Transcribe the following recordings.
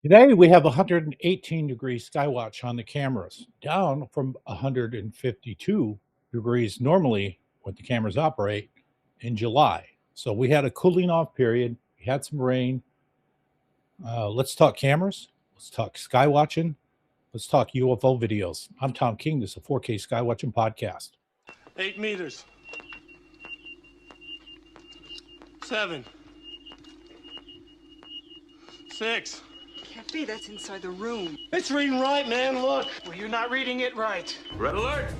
Today we have 118 degrees Skywatch on the cameras, down from 152 degrees normally when the cameras operate in July. So we had a cooling off period. We had some rain. Let's talk cameras. Let's talk skywatching. Let's talk UFO videos. I'm Tom King. This is a 4K Skywatching Podcast. 8 meters. 7. 6. Can't be, that's inside the room. It's reading right, man, look. Well, you're not reading it right. Red alert.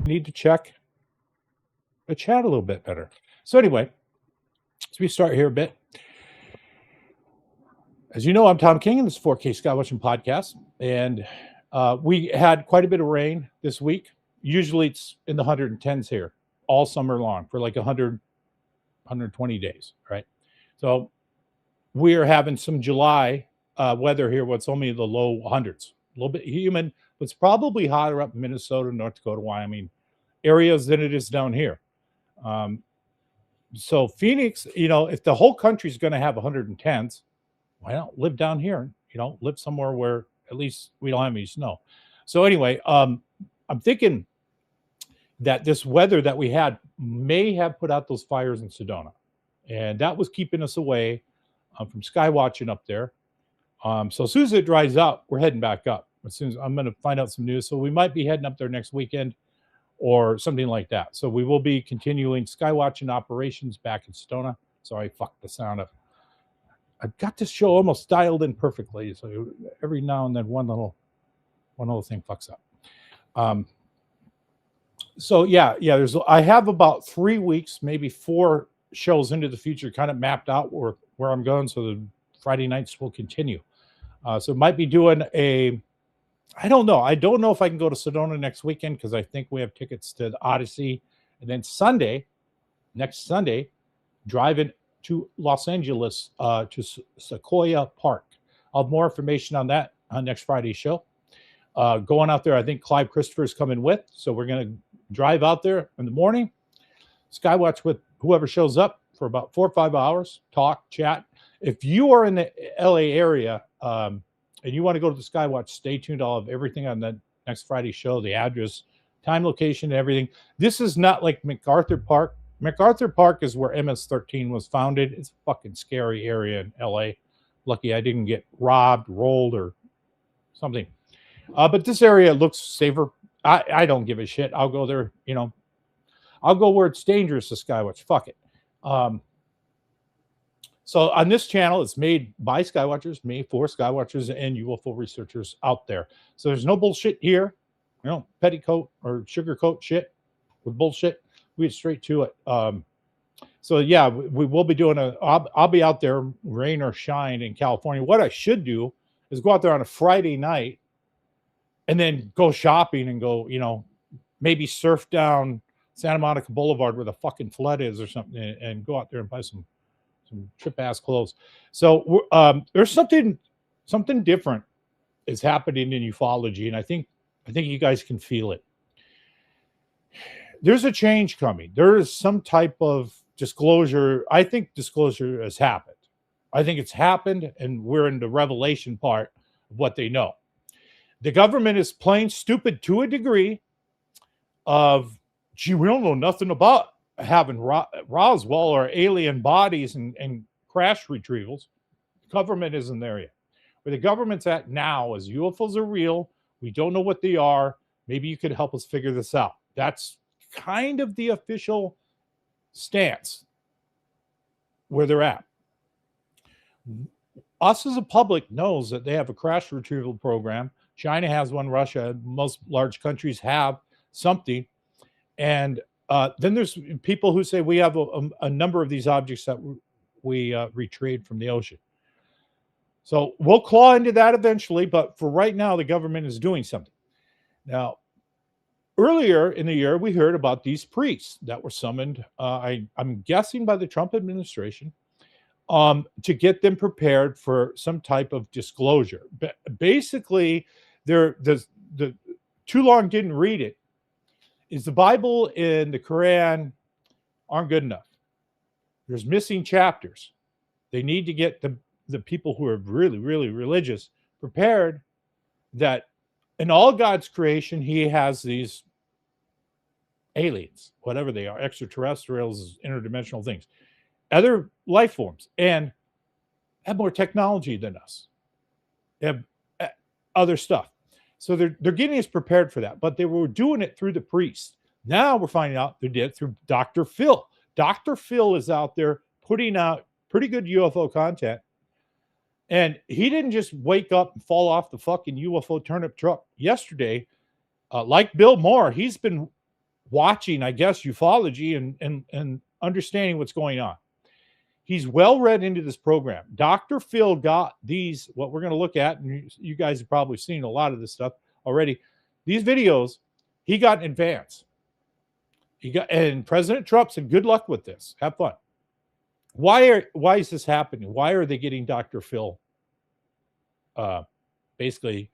Need to check the chat a little bit better. So anyway, as we start here a bit, as you know, I'm Tom King, and this is 4K Skywatching Podcast, and we had quite a bit of rain this week. Usually it's in the 110s here all summer long for like 100, 120 days, right? So we are having some July weather here, what's only the low hundreds, a little bit humid, but it's probably hotter up in Minnesota, North Dakota, Wyoming areas than it is down here. So Phoenix, if the whole country is going to have 110s, why not live down here? Live somewhere where at least we don't have any snow. So anyway, I'm thinking that this weather that we had may have put out those fires in Sedona, and that was keeping us away from sky watching up there. So as soon as it dries out, we're heading back up. As soon as I'm going to find out some news, so we might be heading up there next weekend or something like that. So we will be continuing skywatching operations back in Sedona. Sorry, fuck the sound of. I've got this show almost dialed in perfectly, so every now and then one little thing fucks up. So yeah. I have about 3 weeks, maybe 4 shows into the future, kind of mapped out where I'm going. So the Friday nights will continue. So might be doing I don't know. I don't know if I can go to Sedona next weekend because I think we have tickets to the Odyssey, and then next Sunday, driving to Los Angeles to Sequoia Park. I'll have more information on that on next Friday's show. Going out there, I think Clive Christopher is coming with, so we're going to drive out there in the morning, skywatch with whoever shows up for about 4 or 5 hours, talk, chat. If you are in the LA area and you want to go to the Skywatch, stay tuned. I'll have everything on the next Friday show, the address, time, location, everything. This is not like MacArthur Park. MacArthur Park is where MS-13 was founded. It's a fucking scary area in LA. Lucky I didn't get robbed, rolled, or something. But this area looks safer. I don't give a shit. I'll go there, I'll go where it's dangerous to Skywatch. Fuck it. So on this channel, it's made by Skywatchers, made for Skywatchers and UFO researchers out there. So there's no bullshit here, petticoat or sugarcoat shit with bullshit. We get straight to it. So yeah, we will be doing I'll be out there, rain or shine, in California. What I should do is go out there on a Friday night and then go shopping and go, maybe surf down Santa Monica Boulevard where the fucking flood is or something, and go out there and buy some trip ass clothes. So there's something different is happening in ufology, and I think you guys can feel it. There's a change coming. There is some type of disclosure. I think disclosure has happened. I think it's happened, and we're in the revelation part of what they know. The government is playing stupid to a degree of, gee, we don't know nothing about having Roswell or alien bodies and crash retrievals. The government isn't there yet. Where the government's at now is UFOs are real. We don't know what they are. Maybe you could help us figure this out. That's kind of the official stance where they're at. Us as a public knows that they have a crash retrieval program. China has one. Russia, most large countries have something. And then there's people who say we have a number of these objects that we retrieved from the ocean. So we'll claw into that eventually, but for right now, the government is doing something. Now, earlier in the year, we heard about these priests that were summoned, I'm guessing by the Trump administration, to get them prepared for some type of disclosure. But basically, the too long didn't read it, is the Bible and the Quran aren't good enough. There's missing chapters. They need to get the people who are really, really religious prepared that in all God's creation, he has these aliens, whatever they are, extraterrestrials, interdimensional things, other life forms, and have more technology than us. They have other stuff. So they're getting us prepared for that, but they were doing it through the priests. Now we're finding out they did it through Dr. Phil. Dr. Phil is out there putting out pretty good UFO content. And he didn't just wake up and fall off the fucking UFO turnip truck yesterday. Like Bill Maher, he's been watching, I guess, ufology and understanding what's going on. He's well read into this program. Dr. Phil got these, what we're going to look at, and you guys have probably seen a lot of this stuff already. These videos, he got in advance. And President Trump said, good luck with this. Have fun. Why is this happening? Why are they getting Dr. Phil basically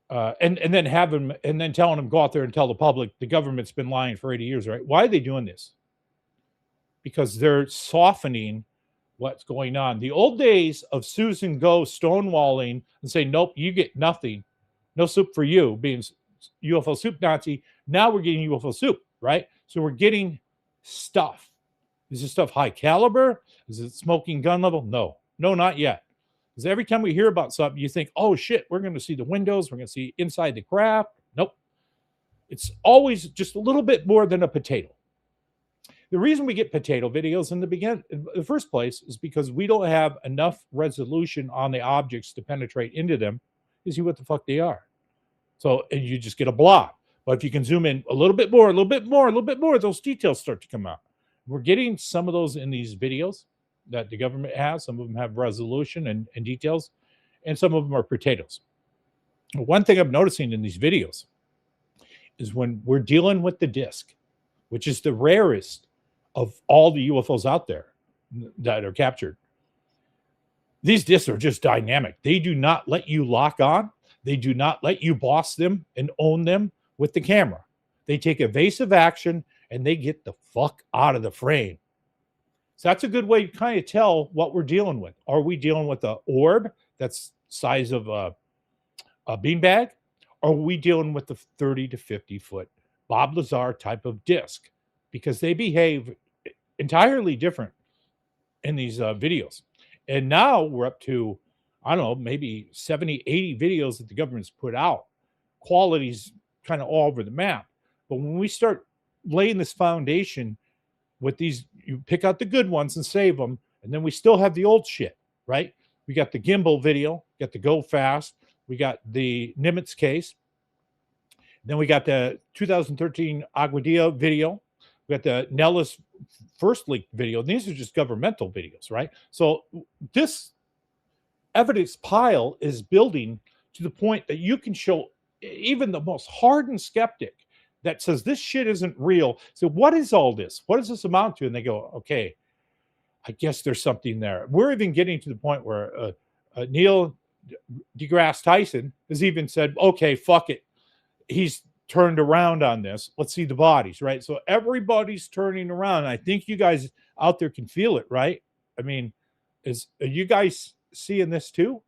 and then have him and then telling him go out there and tell the public the government's been lying for 80 years, right? Why are they doing this? Because they're softening what's going on. The old days of Susan Go stonewalling and saying, nope, you get nothing. No soup for you, being UFO soup Nazi. Now we're getting UFO soup, right? So we're getting stuff. Is this stuff high caliber? Is it smoking gun level? No, not yet. Because every time we hear about something, you think, oh shit, we're going to see the windows. We're going to see inside the craft. Nope. It's always just a little bit more than a potato. The reason we get potato videos in the first place is because we don't have enough resolution on the objects to penetrate into them to see what the fuck they are. So, and you just get a blob. But if you can zoom in a little bit more, those details start to come out. We're getting some of those in these videos that the government has. Some of them have resolution and details, and some of them are potatoes. One thing I'm noticing in these videos is when we're dealing with the disc, which is the rarest of all the UFOs out there that are captured. These discs are just dynamic. They do not let you lock on. They do not let you boss them and own them with the camera. They take evasive action and they get the fuck out of the frame. So that's a good way to kind of tell what we're dealing with. Are we dealing with an orb that's size of a beanbag? Or are we dealing with the 30 to 50 foot Bob Lazar type of disc? Because they behave entirely different in these videos. And now we're up to, I don't know, maybe 70, 80 videos that the government's put out. Quality's kind of all over the map. But when we start laying this foundation with these, you pick out the good ones and save them. And then we still have the old shit, right? We got the gimbal video, got the go fast. We got the Nimitz case. Then we got the 2013 Aguadilla video. We got the Nellis first leak video. These are just governmental videos, right? So this evidence pile is building to the point that you can show even the most hardened skeptic that says this shit isn't real. So what is all this? What does this amount to? And they go, okay, I guess there's something there. We're even getting to the point where Neil deGrasse Tyson has even said, okay, fuck it. He's turned around on this. Let's see the bodies, right? So everybody's turning around. I think you guys out there can feel it, right? I mean, are you guys seeing this too?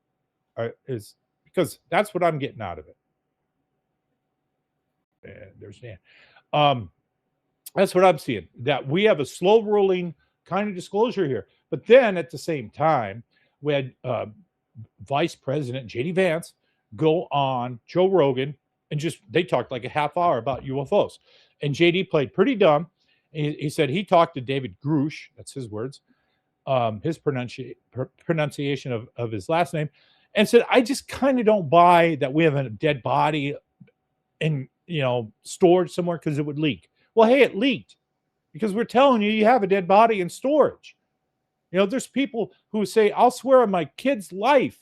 Or because that's what I'm getting out of it. And there's Dan. That's what I'm seeing. That we have a slow rolling kind of disclosure here. But then at the same time, we had Vice President J.D. Vance go on Joe Rogan and they talked like a half hour about UFOs. And J.D. played pretty dumb. He said he talked to David Grush, that's his words, his pronunciation of his last name, and said, I just kind of don't buy that we have a dead body in, storage somewhere because it would leak. Well, hey, it leaked because we're telling you have a dead body in storage. There's people who say, I'll swear on my kid's life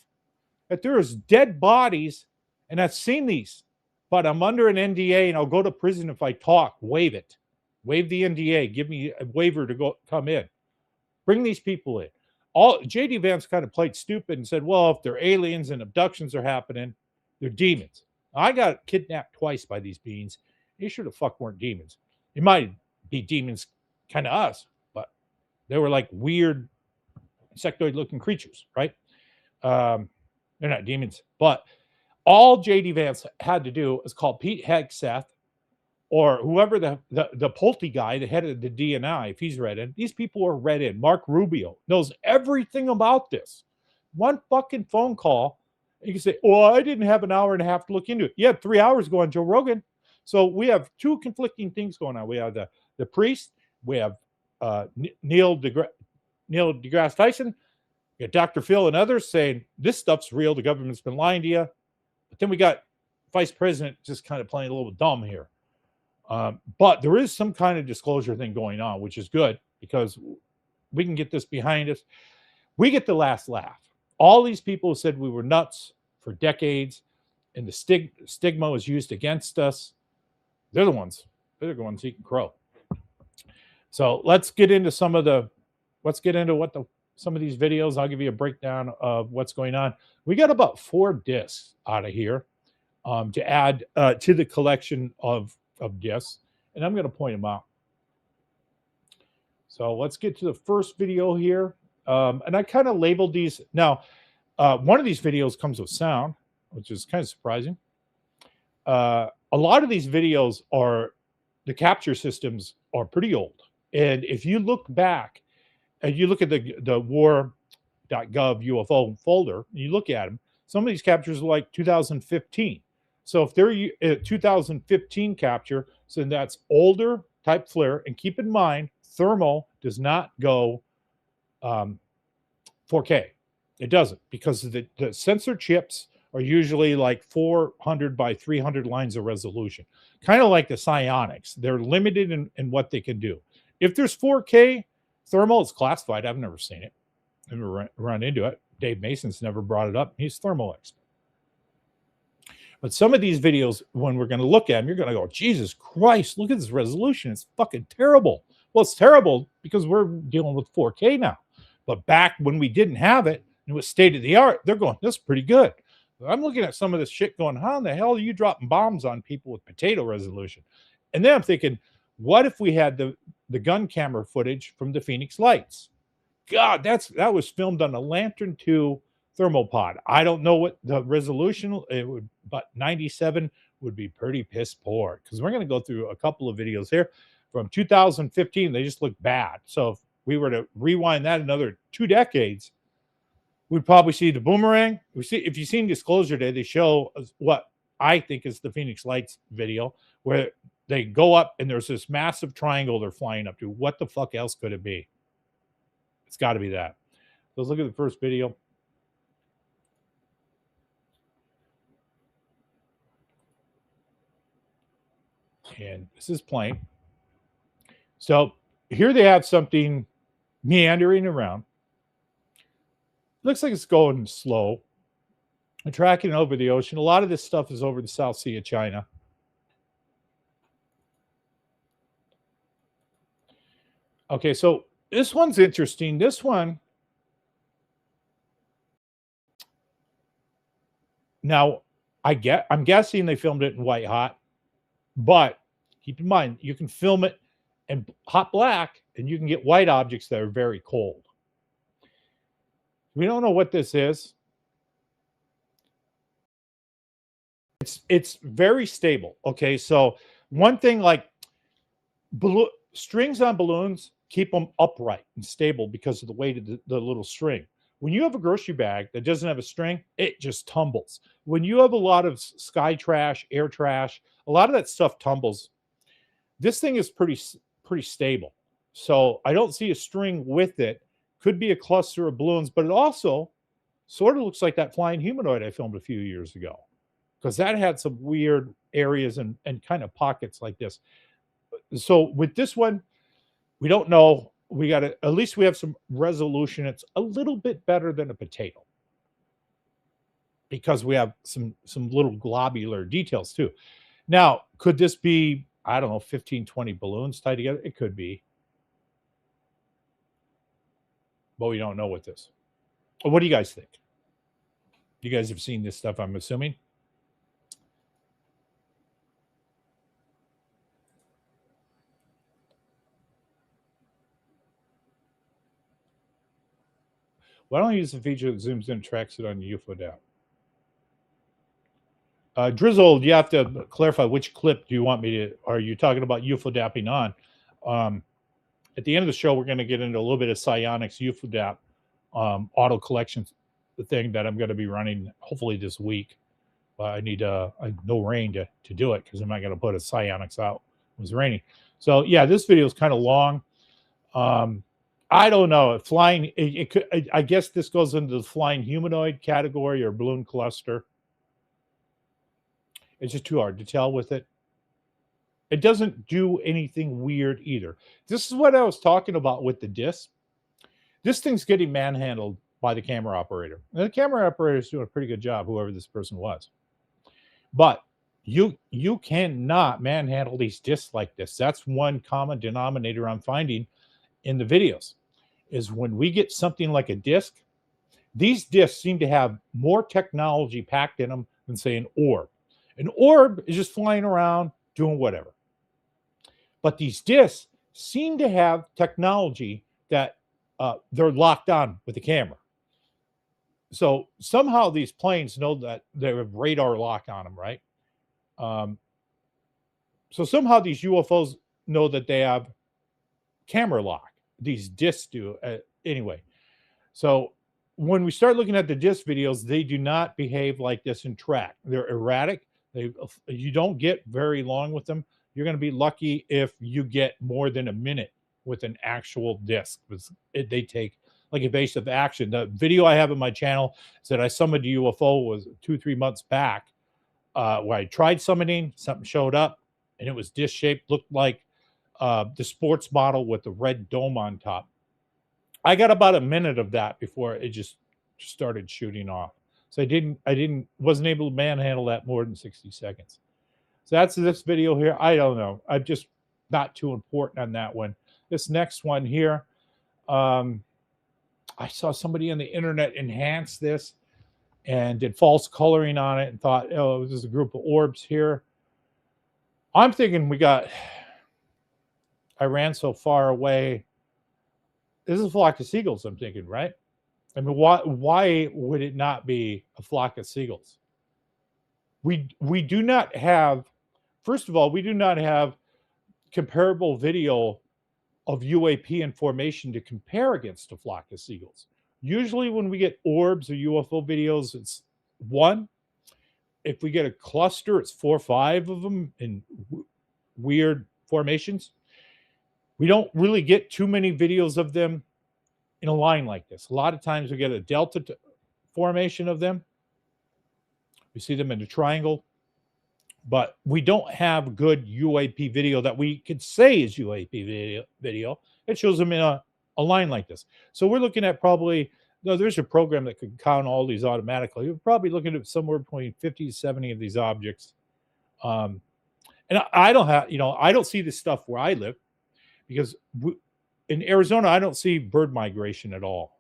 that there is dead bodies, and I've seen these, but I'm under an NDA and I'll go to prison if I talk. Waive it. Waive the NDA. Give me a waiver to come in. Bring these people in. J.D. Vance kind of played stupid and said, well, if they're aliens and abductions are happening, they're demons. I got kidnapped twice by these beings. You sure the fuck weren't demons. It might be demons, kind of us, but they were like weird insectoid-looking creatures, right? They're not demons. But all J.D. Vance had to do is call Pete Hegseth or whoever the Pulte guy, the head of the DNI, if he's read in. These people are read in. Mark Rubio knows everything about this. One fucking phone call, you can say, oh, I didn't have an hour and a half to look into it. You had 3 hours going Joe Rogan. So we have two conflicting things going on. We have the priest. We have Neil deGrasse Tyson. We got Dr. Phil and others saying this stuff's real. The government's been lying to you. But then we got Vice President just kind of playing a little dumb here. But there is some kind of disclosure thing going on, which is good because we can get this behind us. We get the last laugh. All these people who said we were nuts for decades and the stigma was used against us, they're the ones who can crow. So let's get into some of these videos. I'll give you a breakdown of what's going on. We got about 4 discs out of here to add to the collection of discs, and I'm going to point them out. So let's get to the first video here. And I kind of labeled these. Now, one of these videos comes with sound, which is kind of surprising. A lot of these videos the capture systems are pretty old. And if you look back and you look at the war.gov UFO folder, and you look at them, some of these captures are like 2015. So if they're a 2015 capture, so that's older type flare. And keep in mind, thermal does not go 4K. It doesn't, because the sensor chips are usually like 400 by 300 lines of resolution, kind of like the psionics. They're limited in what they can do. If there's 4K thermal, it's classified. I've never seen it. I've never run into it. Dave Mason's never brought it up. He's thermal expert. But some of these videos, when we're going to look at them, you're going to go, Jesus Christ, look at this resolution. It's fucking terrible. Well, it's terrible because we're dealing with 4K now. But back when we didn't have it, and it was state of the art, they're going, this is pretty good. I'm looking at some of this shit going, how in the hell are you dropping bombs on people with potato resolution? And then I'm thinking, what if we had the gun camera footage from the Phoenix Lights? God, that was filmed on a Lantern 2 thermopod. I don't know what the resolution it would, but 97 would be pretty piss poor, because we're going to go through a couple of videos here from 2015. They just look bad. So if we were to rewind that another 2 decades, we'd probably see the boomerang. If you've seen Disclosure Day, they show what I think is the Phoenix Lights video, where they go up and there's this massive triangle they're flying up to. What the fuck else could it be? It's got to be that. So let's look at the first video. And this is plain. So here they have something meandering around. Looks like it's going slow. and tracking over the ocean. A lot of this stuff is over the South Sea of China. Okay, so this one's interesting. This one, now I'm guessing they filmed it in white hot, but keep in mind you can film it in hot black and you can get white objects that are very cold. We don't know what this is. It's very stable. Okay, so one thing, like strings on balloons, keep them upright and stable because of the weight of the little string. When you have a grocery bag that doesn't have a string, it just tumbles. When you have a lot of sky trash, air trash, a lot of that stuff tumbles. This thing is pretty stable. So I don't see a string with it. Could be a cluster of balloons, but it also sort of looks like that flying humanoid I filmed a few years ago, because that had some weird areas and kind of pockets like this. So with this one, we don't know. We got to, at least we have some resolution. It's a little bit better than a potato because we have some little globular details too. Now, could this be, I don't know, 15, 20 balloons tied together? It could be. But we don't know what this. What do you guys think? You guys have seen this stuff, I'm assuming. Why don't I use the feature that zooms in and tracks it on the UFO dap? Drizzled, you have to clarify which clip do you want me to, are you talking about UFO dapping on? At the end of the show, we're going to get into a little bit of psionics UFO dap auto collection thing that I'm going to be running hopefully this week. I need no rain to do it because I'm not going to put a psionics out. It was raining. So yeah, this video is kind of long. I don't know. Flying, it could, I guess this goes into the flying humanoid category or balloon cluster. It's just too hard to tell with it. It doesn't do anything weird either. This is what I was talking about with the disc. This thing's getting manhandled by the camera operator. And the camera operator is doing a pretty good job, whoever this person was. But you cannot manhandle these discs like this. That's one common denominator I'm finding in the videos, is when we get something like a disc, these discs seem to have more technology packed in them than, say, an orb. An orb is just flying around doing whatever. But these discs seem to have technology that they're locked on with the camera. So somehow these planes know that they have radar lock on them, right? So somehow these UFOs know that they have camera lock. These discs do. Anyway, so when we start looking at the disc videos, they do not behave like this in track. They're erratic. You don't get very long with them. You're going to be lucky if you get more than a minute with an actual disc. They take like evasive action. The video I have on my channel said I summoned a UFO was 2-3 months back, where I tried summoning, something showed up, and it was disc shaped, looked like the sports model with the red dome on top. I got about a minute of that before it just started shooting off. So I wasn't able to manhandle that more than 60 seconds. So that's this video here. I don't know. I'm just not too important on that one. This next one here, I saw somebody on the internet enhance this and did false coloring on it and thought, oh, this is a group of orbs here. I'm thinking I ran so far away. This is a flock of seagulls, I'm thinking, right? I mean, why would it not be a flock of seagulls? We do not have, first of all, we do not have comparable video of UAP information to compare against a flock of seagulls. Usually when we get orbs or UFO videos, it's one. If we get a cluster, it's 4 or 5 of them in weird formations. We don't really get too many videos of them in a line like this. A lot of times we get a delta formation of them. We see them in a triangle, but we don't have good UAP video that we could say is UAP video. It shows them in a line like this. So we're looking at probably No, there's a program that could count all these automatically. You're probably looking at somewhere between 50 to 70 of these objects. And I don't have, I don't see this stuff where I live because in Arizona, I don't see bird migration at all.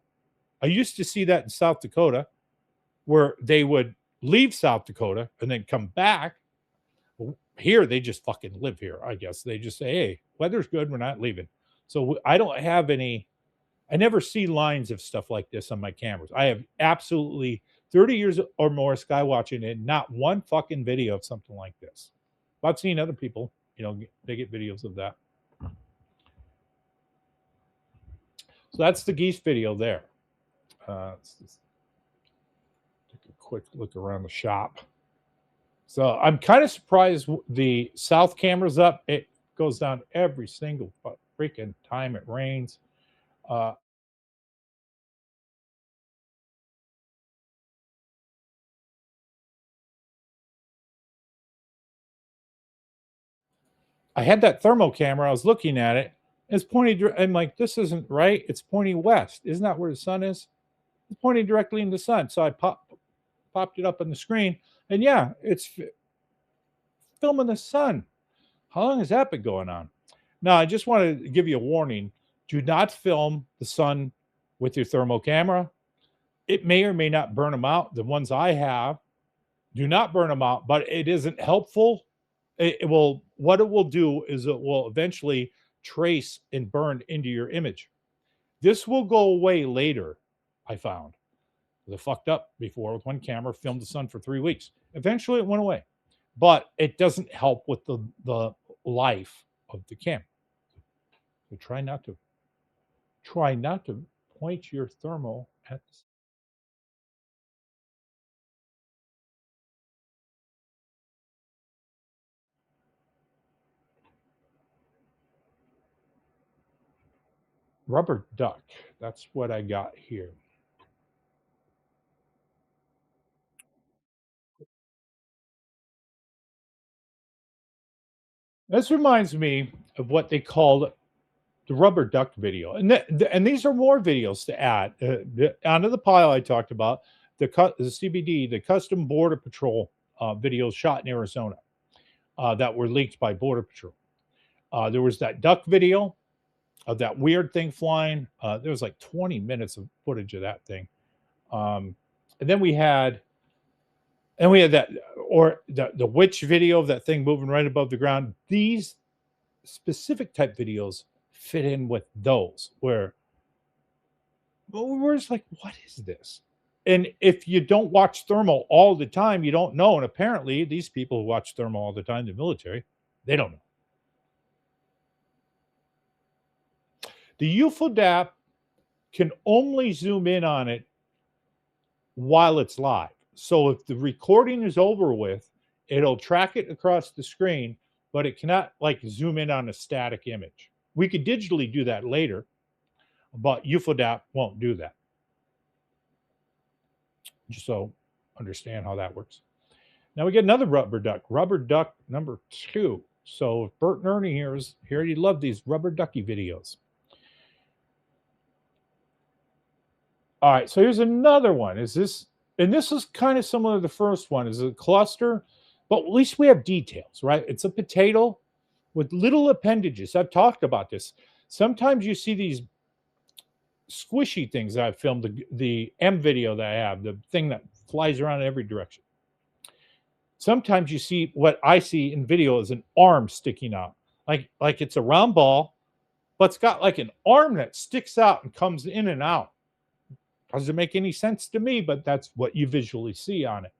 I used to see that in South Dakota where they would leave South Dakota and then come back. Here, they just fucking live here, I guess. They just say, hey, weather's good, we're not leaving. So I don't have any, I never see lines of stuff like this on my cameras. I have absolutely 30 years or more sky watching and not one fucking video of something like this. I've seen other people, they get videos of that. So that's the geese video there. Let's just take a quick look around the shop. So I'm kind of surprised the south camera's up. It goes down every single freaking time it rains. I had that thermal camera. I was looking at it. It's pointing. I'm like, this isn't right. It's pointing west. Isn't that where the sun is? It's pointing directly in the sun. So I popped it up on the screen. And yeah, it's filming the sun. How long has that been going on? Now, I just want to give you a warning. Do not film the sun with your thermal camera. It may or may not burn them out. The ones I have do not burn them out, but it isn't helpful. What it will do is it will eventually trace and burn into your image. This will go away later, I found. It fucked up before with one camera, filmed the sun for 3 weeks. Eventually it went away, but it doesn't help with the life of the camera. So try not to point your thermal at the rubber duck. That's what I got here. This reminds me of what they called the rubber duck video, and these are more videos to add onto the pile I talked about. The CBD, the Custom Border Patrol videos shot in Arizona that were leaked by Border Patrol. There was that duck video of that weird thing flying. There was like 20 minutes of footage of that thing, and then we had that, or the witch video of that thing moving right above the ground. These specific type videos fit in with those where we're just like, what is this? And if you don't watch thermal all the time, you don't know. And apparently these people who watch thermal all the time, the military, they don't know. The UFODAP can only zoom in on it while it's live. So if the recording is over with, it'll track it across the screen, but it cannot like zoom in on a static image. We could digitally do that later, but UFODAP won't do that. Just so understand how that works. Now we get another rubber duck number 2. So if Bert and Ernie here, you love these rubber ducky videos. All right, so here's another one. And this is kind of similar to the first one. Is a cluster, but at least we have details, right? It's a potato with little appendages. I've talked about this. Sometimes you see these squishy things that I've filmed, the M video that I have, the thing that flies around in every direction. Sometimes you see what I see in video is an arm sticking out, like it's a round ball, but it's got like an arm that sticks out and comes in and out. Doesn't make any sense to me, but that's what you visually see on it.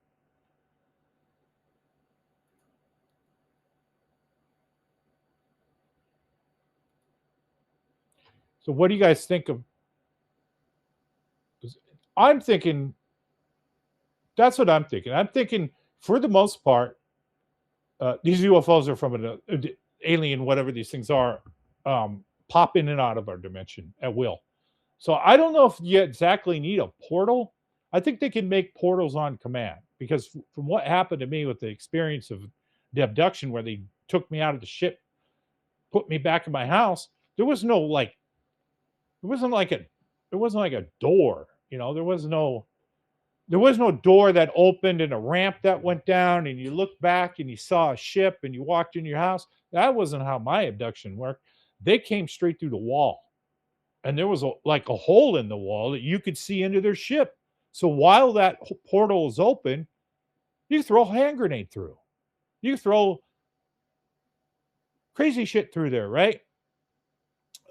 So what do you guys think of? I'm thinking, that's what I'm thinking. I'm thinking for the most part, these UFOs are from an alien, whatever these things are, pop in and out of our dimension at will. So I don't know if you exactly need a portal. I think they can make portals on command, because from what happened to me with the experience of the abduction where they took me out of the ship, put me back in my house, there was no like, it wasn't like a door. There was no door that opened and a ramp that went down, and you looked back and you saw a ship and you walked in your house. That wasn't how my abduction worked. They came straight through the wall, and there was like a hole in the wall that you could see into their ship. So while that portal is open, you throw a hand grenade through. You throw crazy shit through there, right?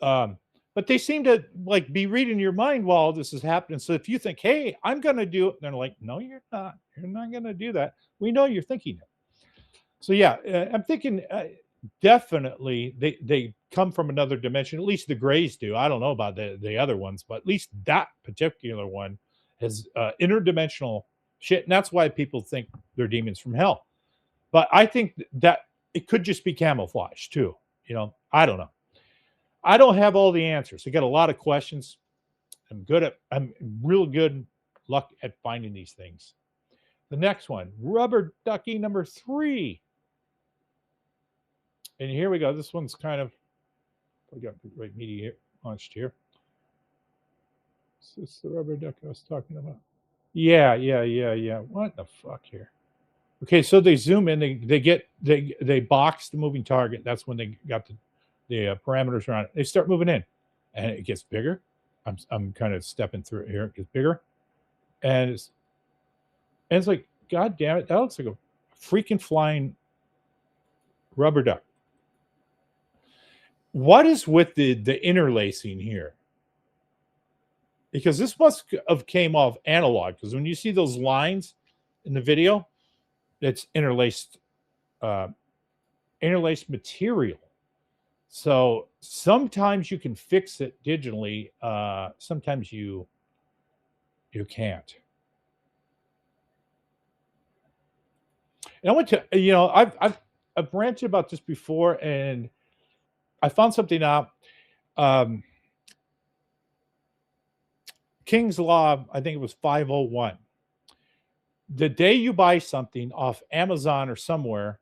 But they seem to like be reading your mind while all this is happening. So if you think, hey, I'm going to do it, they're like, no, you're not. You're not going to do that. We know you're thinking it. So yeah, I'm thinking definitely they come from another dimension. At least the Greys do. I don't know about the other ones, but at least that particular one has interdimensional shit. And that's why people think they're demons from hell. But I think that it could just be camouflage too. I don't know. I don't have all the answers. I got a lot of questions. I'm real good luck at finding these things. The next one, rubber ducky number 3. And here we go. This one's kind of, we got the right media here, launched here. Is this the rubber duck I was talking about? Yeah. What the fuck here? Okay, so they zoom in. They box the moving target. That's when they got the parameters around it. They start moving in, and it gets bigger. I'm kind of stepping through it here. It gets bigger, and it's like, God damn it, that looks like a freaking flying rubber duck. What is with the interlacing here? Because this must have came off analog. Because when you see those lines in the video, it's interlaced material. So sometimes you can fix it digitally. Sometimes you can't. And I went to, I've ranted about this before, and I found something out. King's Law, I think it was 501. The day you buy something off Amazon or somewhere,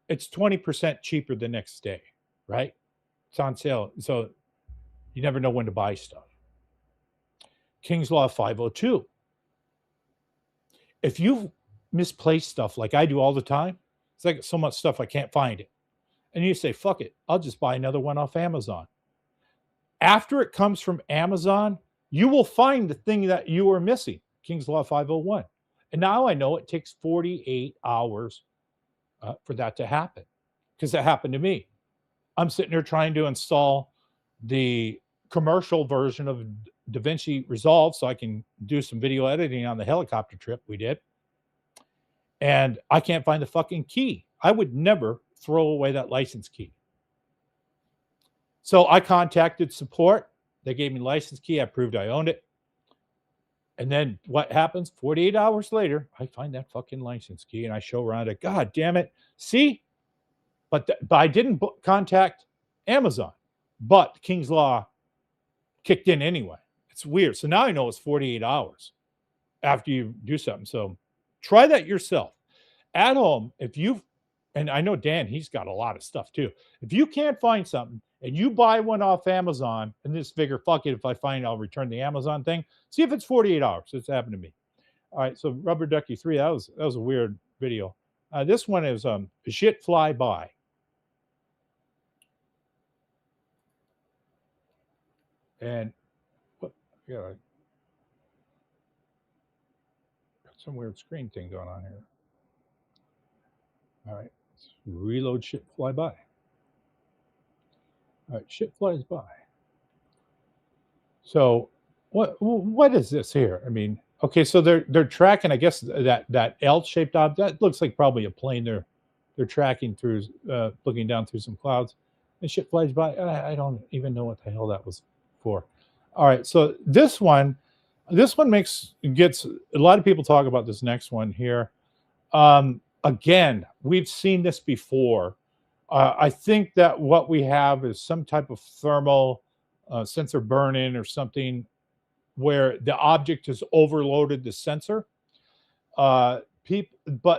it's 20% cheaper the next day, right? It's on sale. So you never know when to buy stuff. King's Law 502. If you've misplaced stuff like I do all the time, it's like so much stuff I can't find it. And you say, fuck it, I'll just buy another one off Amazon. After it comes from Amazon, you will find the thing that you are missing. King's Law 501. And now I know it takes 48 hours for that to happen, because that happened to me. I'm sitting there trying to install the commercial version of DaVinci Resolve so I can do some video editing on the helicopter trip we did. And I can't find the fucking key. I would never throw away that license key. So I contacted support. They gave me license key. I proved I owned it. And then what happens? 48 hours later, I find that fucking license key and I show around it. God damn it. See? But I didn't contact Amazon. But King's Law kicked in anyway. It's weird. So now I know it's 48 hours after you do something. So try that yourself. At home, if you've, and I know Dan, he's got a lot of stuff too. If you can't find something and you buy one off Amazon and just figure, fuck it, if I find, I'll return the Amazon thing. See if it's 48 hours. It's happened to me. All right, so Rubber Ducky 3, that was a weird video. This one is Shit Fly By. And what? Yeah, got some weird screen thing going on here. All right, let's reload Shit Fly By. All right, shit flies by. So what is this here? I mean, okay, so they're tracking, I guess, that L-shaped object. That looks like probably a plane they're tracking through, looking down through some clouds. And shit flies by. I don't even know what the hell that was for. All right, so this one gets a lot of people talk about this next one here. Again, we've seen this before. I think that what we have is some type of thermal sensor burn-in or something where the object has overloaded the sensor. But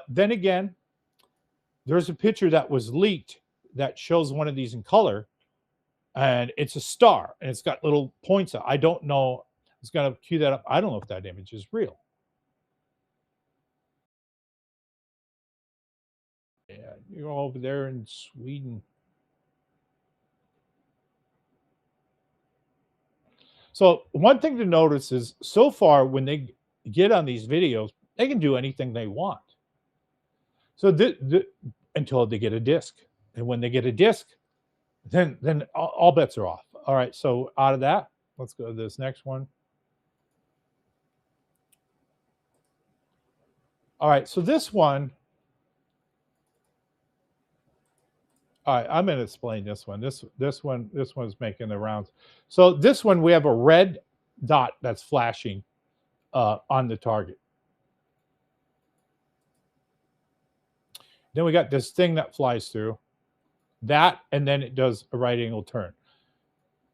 then again, there's a picture that was leaked that shows one of these in color, and it's a star, and it's got little points. I don't know. It's going to cue that up. I don't know if that image is real. Yeah, you're over there in Sweden. So one thing to notice is so far when they get on these videos, they can do anything they want. So until they get a disc. And when they get a disc, then all bets are off. All right, so out of that, let's go to this next one. All right, so this one, all right, I'm going to explain this one. This one's making the rounds. So this one, we have a red dot that's flashing on the target. Then we got this thing that flies through that, and then it does a right angle turn,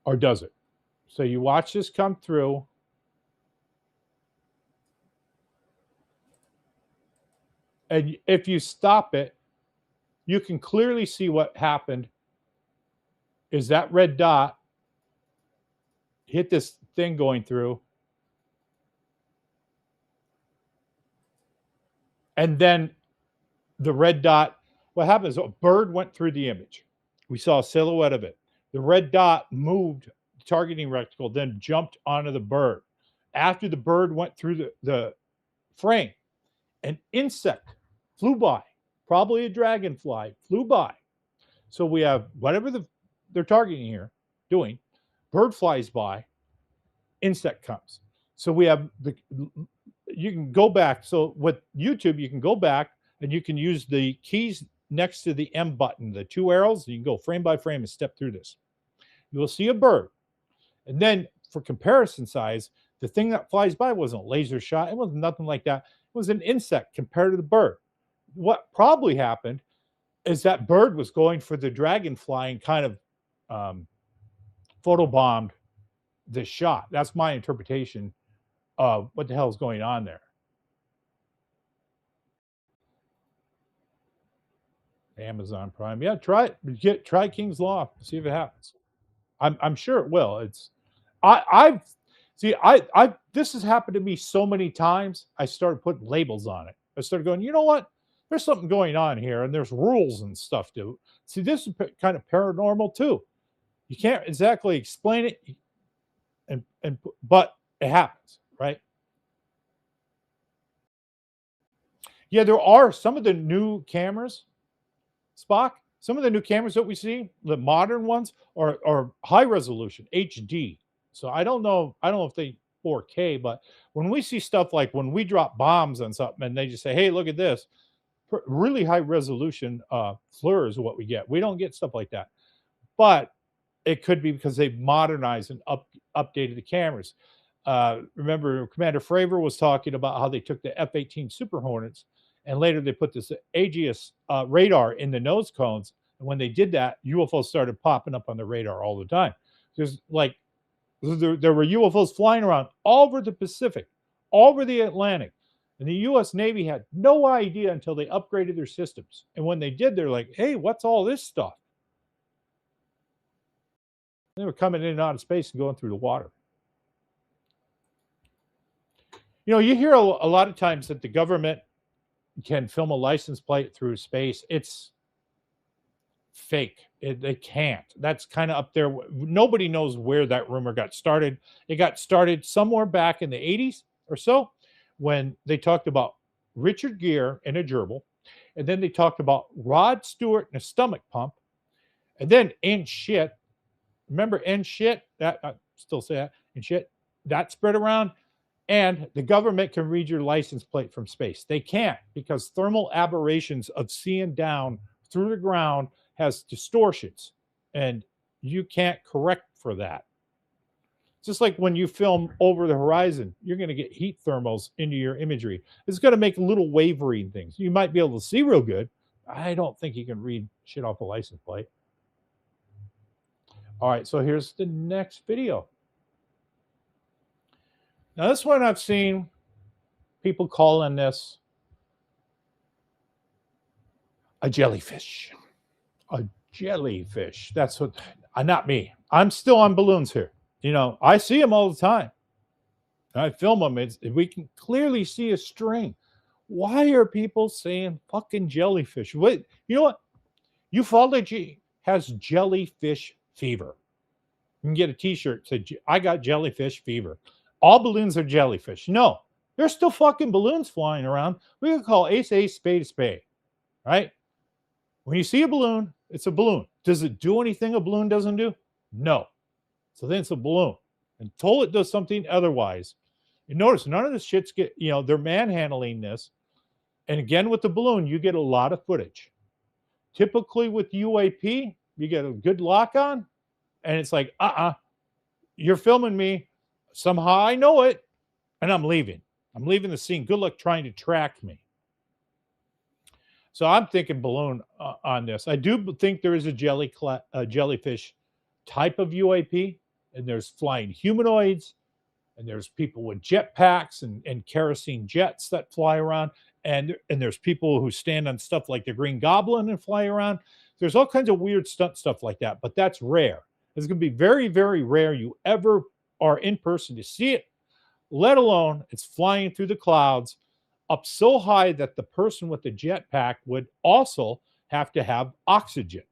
or does it? So you watch this come through. And if you stop it, you can clearly see what happened is that red dot hit this thing going through. And then the red dot, what happens? A bird went through the image. We saw a silhouette of it. The red dot moved the targeting reticle, then jumped onto the bird. After the bird went through the frame, an insect flew by, probably a dragonfly, flew by. So we have whatever they're targeting here, doing, bird flies by, insect comes. So we have you can go back. So with YouTube, you can go back and you can use the keys next to the M button, the two arrows. You can go frame by frame and step through this. You will see a bird. And then for comparison size, the thing that flies by wasn't a laser shot. It wasn't nothing like that. It was an insect compared to the bird. What probably happened is that bird was going for the dragonfly and kind of photobombed the shot. That's my interpretation of what the hell is going on there. Amazon Prime. Yeah, try it. Try King's Law. See if it happens. I'm sure it will. I've this has happened to me so many times. I started putting labels on it. I started going, you know what? There's something going on here, and there's rules and stuff to see. This is kind of paranormal too. You can't exactly explain it, but it happens, right? Yeah, there are some of the new cameras, Spock. Some of the new cameras that we see, the modern ones, are high resolution HD. So I don't know if they 4K, but when we see stuff like when we drop bombs on something and they just say, "Hey, look at this," really high resolution FLIR is what we get. We don't get stuff like that, but it could be because they've modernized and updated the cameras. Remember, Commander Fravor was talking about how they took the F-18 Super Hornets and later they put this Aegis radar in the nose cones. And when they did that, UFOs started popping up on the radar all the time. There were UFOs flying around all over the Pacific, all over the Atlantic. And the U.S. Navy had no idea until they upgraded their systems. And when they did, they're like, hey, what's all this stuff? They were coming in and out of space and going through the water. You know, you hear a lot of times that the government can film a license plate through space. It's fake. They can't. That's kind of up there. Nobody knows where that rumor got started. It got started somewhere back in the 80s or so when they talked about Richard Gere in a gerbil. And then they talked about Rod Stewart in a stomach pump. And then in shit. Remember in shit? That I still say that. In shit. That spread around. And the government can read your license plate from space. They can't because thermal aberrations of seeing down through the ground has distortions. And you can't correct for that. Just like when you film over the horizon, you're going to get heat thermals into your imagery. It's going to make little wavering things. You might be able to see real good. I don't think you can read shit off a license plate. All right, so here's the next video. Now, this one I've seen people calling this a jellyfish. A jellyfish. That's what, not me. I'm still on balloons here. You know, I see them all the time. I film them. We can clearly see a string. Why are people saying fucking jellyfish? What, you know what? Ufology has jellyfish fever. You can get a T-shirt that says, "I got jellyfish fever." All balloons are jellyfish. No, there's still fucking balloons flying around. We can call ace ace, spade a spade, right? When you see a balloon, it's a balloon. Does it do anything a balloon doesn't do? No. So then it's a balloon. Until it does something otherwise. You notice none of the shits get, they're manhandling this. And again, with the balloon, you get a lot of footage. Typically with UAP, you get a good lock on, and it's like, you're filming me. Somehow I know it, and I'm leaving. I'm leaving the scene. Good luck trying to track me. So I'm thinking balloon on this. I do think there is a jellyfish type of UAP, and there's flying humanoids, and there's people with jetpacks and kerosene jets that fly around, and there's people who stand on stuff like the Green Goblin and fly around. There's all kinds of weird stuff like that, but that's rare. It's going to be very, very rare you ever are in person to see it, let alone it's flying through the clouds up so high that the person with the jetpack would also have to have oxygen,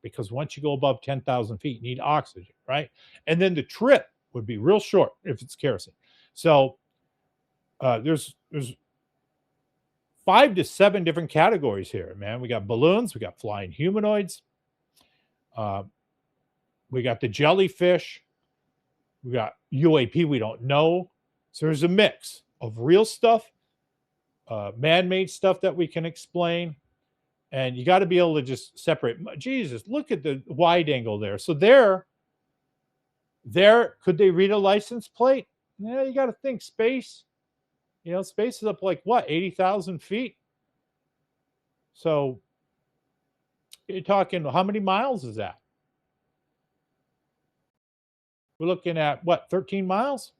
because once you go above 10,000 feet, you need oxygen, right? And then the trip would be real short if it's kerosene. So there's 5 to 7 different categories here, man. We got balloons, we got flying humanoids, we got the jellyfish, we got UAP we don't know. So there's a mix of real stuff, man-made stuff that we can explain, and you got to be able to just separate. Jesus, look at the wide angle there. So there, could they read a license plate? Yeah, you got to think space. Space is up like what, 80,000 feet? So you're talking, how many miles is that? We're looking at what, 13 miles?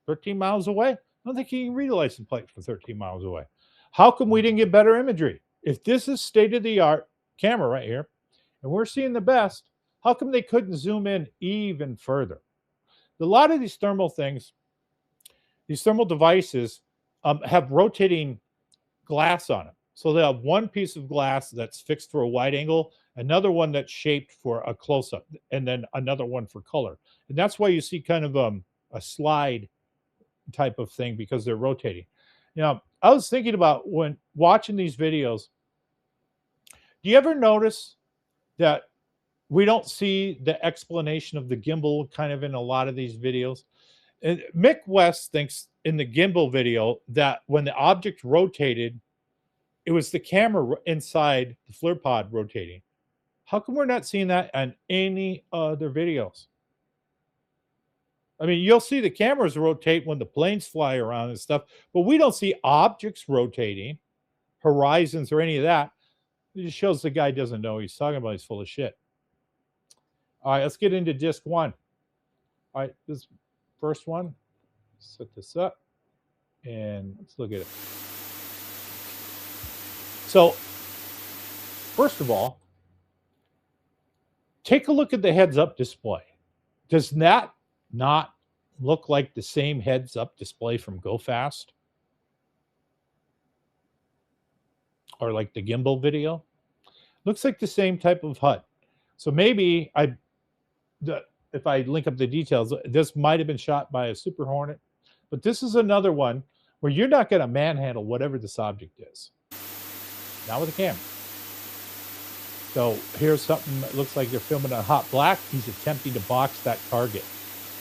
13 miles away? I don't think you can read a license plate from 13 miles away. How come we didn't get better imagery? If this is state-of-the-art camera right here, and we're seeing the best, how come they couldn't zoom in even further? A lot of these thermal things, these thermal devices, have rotating glass on them. So they have one piece of glass that's fixed for a wide angle, another one that's shaped for a close-up, and then another one for color. And that's why you see kind of a slide type of thing, because they're rotating. I was thinking about when watching these videos, do you ever notice that we don't see the explanation of the gimbal kind of in a lot of these videos? And Mick West thinks in the gimbal video that when the object rotated, it was the camera inside the FLIR pod rotating. How come we're not seeing that on any other videos? I mean, you'll see the cameras rotate when the planes fly around and stuff, but we don't see objects rotating, horizons, or any of that. It just shows the guy doesn't know what he's talking about. He's full of shit. All right, let's get into disc 1. All right, this first one, set this up, and let's look at it. So, first of all, take a look at the heads-up display. Does that not look like the same heads-up display from Go Fast? Or like the gimbal video? Looks like the same type of HUD. So maybe if I link up the details, this might have been shot by a Super Hornet, but this is another one where you're not going to manhandle whatever this object is. Not with a camera. So here's something that looks like they're filming on hot black. He's attempting to box that target.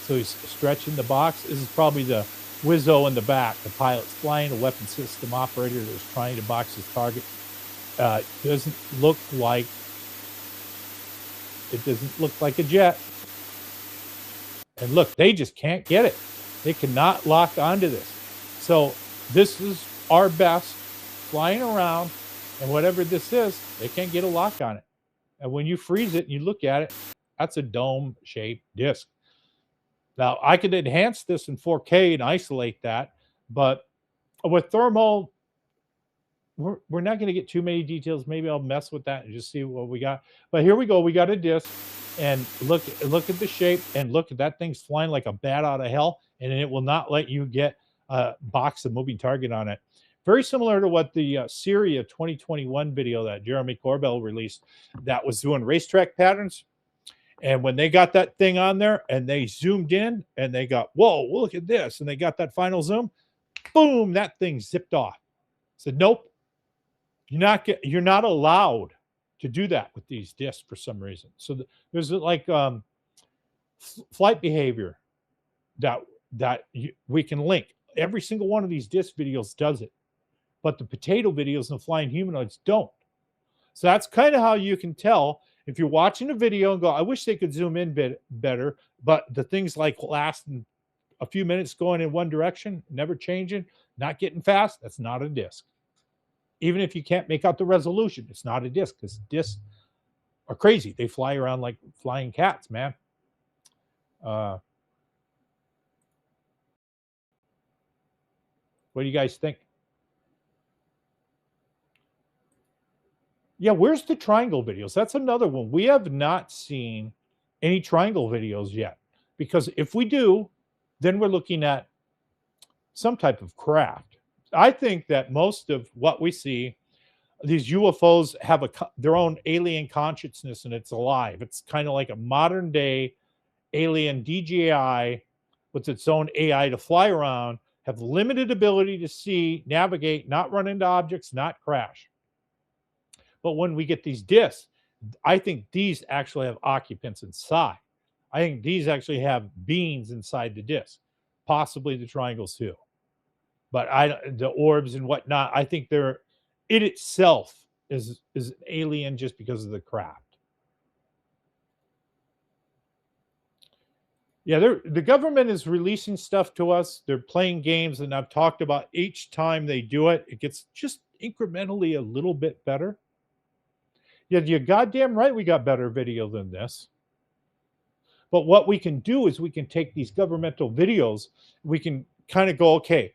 So he's stretching the box. This is probably the Wizzo in the back. The pilot's flying, a weapon system operator that's trying to box his target. Doesn't look like a jet. And look, they just can't get it. They cannot lock onto this. So this is our best flying around, and whatever this is, they can't get a lock on it. And when you freeze it and you look at it, that's a dome-shaped disc. Now, I could enhance this in 4K and isolate that, but with thermal, we're not going to get too many details. Maybe I'll mess with that and just see what we got. But here we go. We got a disc, and look at the shape, and look at that thing's flying like a bat out of hell, and it will not let you get a box of moving target on it. Very similar to what the Syria 2021 video that Jeremy Corbell released that was doing racetrack patterns. And when they got that thing on there and they zoomed in and they got, whoa, look at this. And they got that final zoom, boom, that thing zipped off. Said, nope, you're not allowed to do that with these discs for some reason. So there's like flight behavior that we can link. Every single one of these disc videos does it, but the potato videos and the flying humanoids don't. So that's kind of how you can tell if you're watching a video and go, I wish they could zoom in better, but the things like lasting a few minutes going in one direction, never changing, not getting fast, that's not a disc. Even if you can't make out the resolution, it's not a disc because discs are crazy. They fly around like flying cats, man. What do you guys think? Yeah, where's the triangle videos? That's another one. We have not seen any triangle videos yet. Because if we do, then we're looking at some type of craft. I think that most of what we see, these UFOs have their own alien consciousness and it's alive. It's kind of like a modern day alien DJI with its own AI to fly around, have limited ability to see, navigate, not run into objects, not crash. But when we get these discs, I think these actually have occupants inside. I think these actually have beings inside the disc, possibly the triangles too. But the orbs and whatnot, I think it itself is an alien just because of the craft. Yeah, the government is releasing stuff to us. They're playing games, and I've talked about each time they do it, it gets just incrementally a little bit better. Yeah, you're goddamn right we got better video than this. But what we can do is we can take these governmental videos, we can kind of go, okay,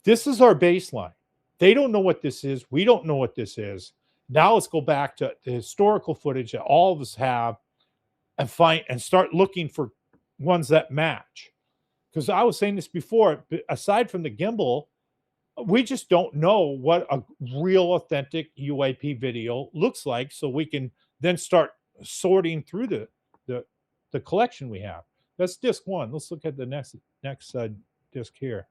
this is our baseline. They don't know what this is. We don't know what this is. Now let's go back to the historical footage that all of us have and start looking for ones that match. Because I was saying this before, aside from the gimbal, we just don't know what a real authentic UAP video looks like, so we can then start sorting through the collection we have. That's disc one. Let's look at the next disc here.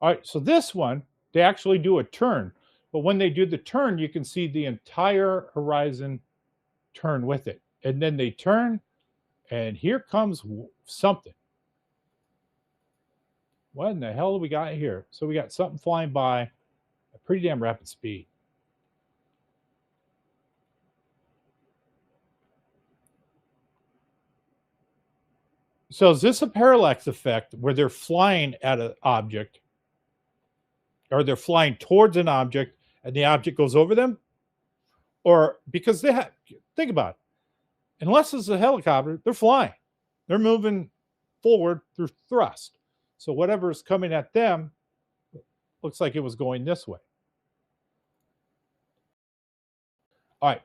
All right, so this one, they actually do a turn. But when they do the turn, you can see the entire horizon turn with it. And then they turn, and here comes something. What in the hell do we got here? So we got something flying by at pretty damn rapid speed. So is this a parallax effect where they're flying at an object, or they're flying towards an object and the object goes over them? Or because think about it, unless it's a helicopter, they're flying. They're moving forward through thrust. So whatever is coming at them looks like it was going this way. All right.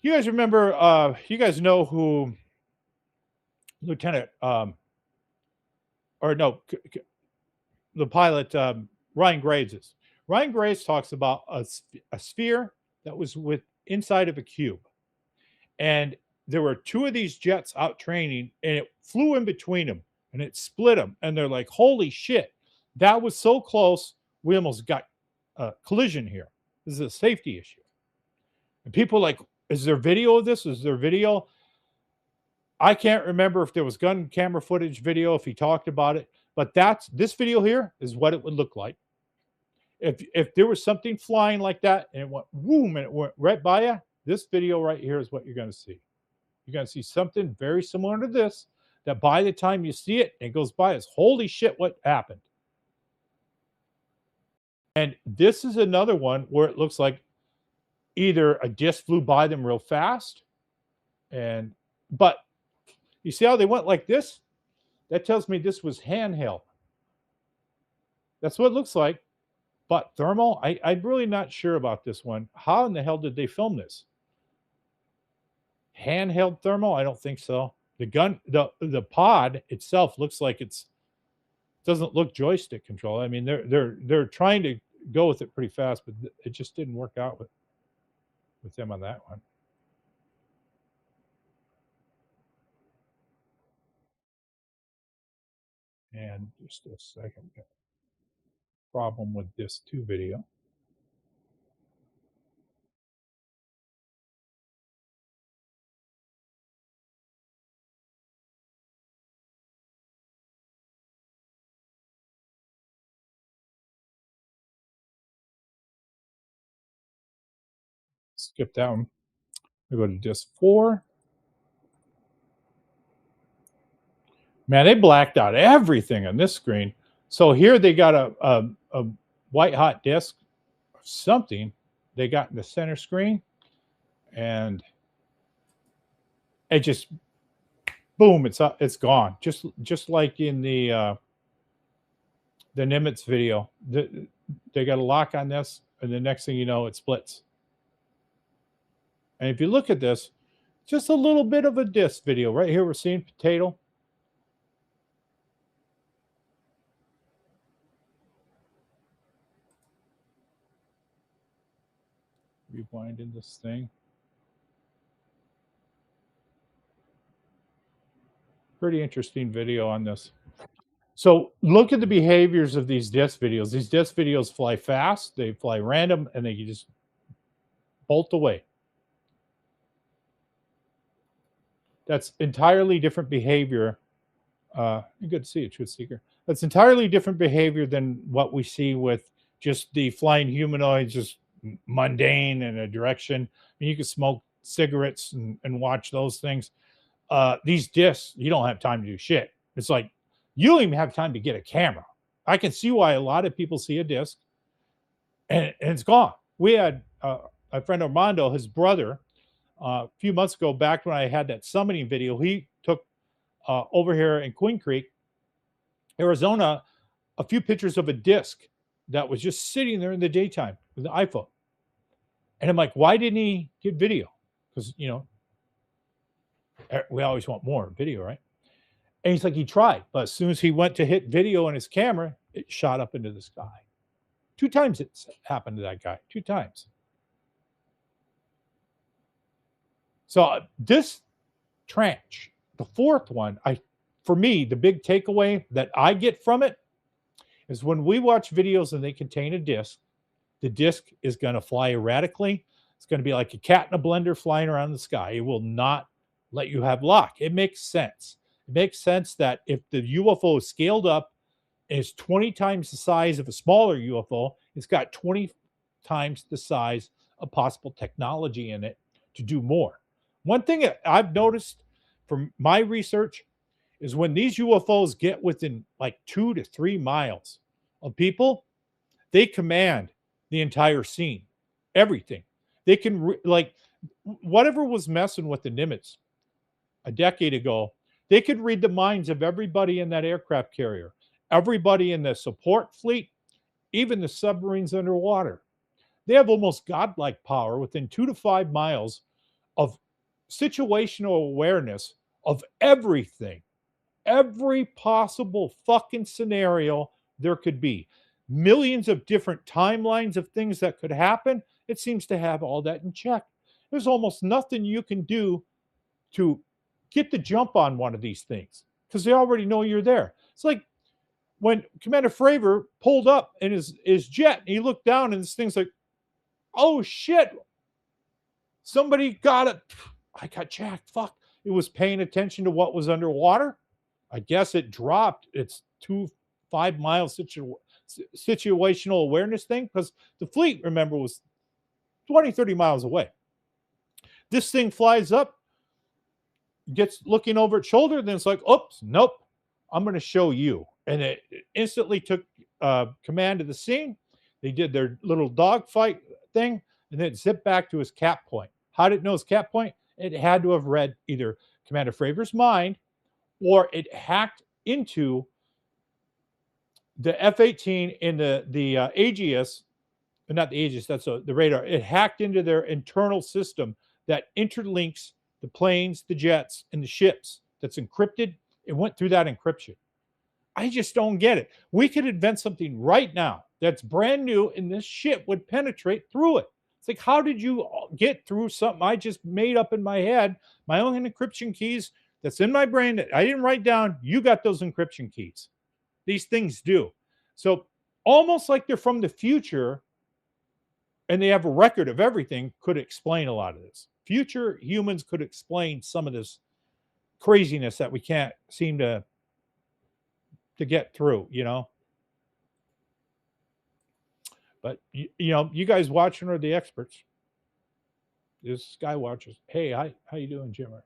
You guys remember, you guys know who Lieutenant, the pilot, Ryan Graves is. Ryan Graves talks about a sphere that was inside of a cube. And there were two of these jets out training, and it flew in between them, and it split them. And they're like, holy shit, that was so close, we almost got a collision here. This is a safety issue. And people are like, is there video of this? Is there video? I can't remember if there was gun camera footage video, if he talked about it, but this video here is what it would look like. If there was something flying like that and it went boom and it went right by you, this video right here is what you're going to see. You're going to see something very similar to this, that by the time you see it, it goes by as, holy shit, what happened? And this is another one where it looks like either a disc flew by them real fast, but you see how they went like this? That tells me this was handheld. That's what it looks like. But thermal, I'm really not sure about this one. How in the hell did they film this? Handheld thermal? I don't think so. The gun, the pod itself looks like doesn't look joystick control. I mean, they're trying to go with it pretty fast, but it just didn't work out with them on that one. And just a second. Problem with this 2 video. Skip that one. We go to disc 4. Man, they blacked out everything on this screen. So here they got a white hot disc of something they got in the center screen, and it just boom, it's gone. Just like in the Nimitz video. They got a lock on this, and the next thing you know, it splits. And if you look at this, just a little bit of a disc video. Right here, we're seeing potato. Rewinding this thing. Pretty interesting video on this. So look at the behaviors of these disc videos. These disc videos fly fast, they fly random, and they just bolt away. That's entirely different behavior. Good to see you, Truth Seeker. That's entirely different behavior than what we see with just the flying humanoids, just mundane in a direction. I mean, you can smoke cigarettes and watch those things. These discs, you don't have time to do shit. It's like you don't even have time to get a camera. I can see why a lot of people see a disc and it's gone. We had my friend Armando, his brother, a few months ago, back when I had that summoning video, he took over here in Queen Creek, Arizona, a few pictures of a disc that was just sitting there in the daytime with the iPhone. And I'm like, why didn't he get video? Because, we always want more video, right? And he's like, he tried, but as soon as he went to hit video on his camera, it shot up into the sky. 2 times it's happened to that guy, 2 times. So this tranche, the 4th one, for me, the big takeaway that I get from it is when we watch videos and they contain a disc, the disc is going to fly erratically. It's going to be like a cat in a blender flying around the sky. It will not let you have luck. It makes sense. It makes sense that if the UFO is scaled up, is 20 times the size of a smaller UFO, it's got 20 times the size of possible technology in it to do more. One thing I've noticed from my research is when these UFOs get within like 2 to 3 miles of people, they command the entire scene, everything. They can, like, whatever was messing with the Nimitz a decade ago, they could read the minds of everybody in that aircraft carrier, everybody in the support fleet, even the submarines underwater. They have almost godlike power within 2 to 5 miles of situational awareness of everything, every possible fucking scenario there could be. Millions of different timelines of things that could happen. It seems to have all that in check. There's almost nothing you can do to get the jump on one of these things because they already know you're there. It's like when Commander Fravor pulled up in his jet and he looked down and this thing's like, oh shit, somebody got it. I got jacked. Fuck. It was paying attention to what was underwater. I guess it dropped its 5 mile situational awareness thing because the fleet, remember, was 20, 30 miles away. This thing flies up, gets looking over its shoulder, then it's like, oops, nope, I'm going to show you. And it instantly took command of the scene. They did their little dogfight thing and then zipped back to his cap point. How did it know his cap point? It had to have read either Commander Fravor's mind or it hacked into the F-18 in the Aegis, not the Aegis, that's the radar. It hacked into their internal system that interlinks the planes, the jets, and the ships. That's encrypted. It went through that encryption. I just don't get it. We could invent something right now that's brand new, and this shit would penetrate through it. It's like, how did you get through something I just made up in my head, my own encryption keys that's in my brain that I didn't write down? You got those encryption keys. These things do. So almost like they're from the future and they have a record of everything, could explain a lot of this. Future humans could explain some of this craziness that we can't seem to get through, you know. But you know, you guys watching are the experts. This Skywatchers. Hey, hi, how you doing, Jimmer?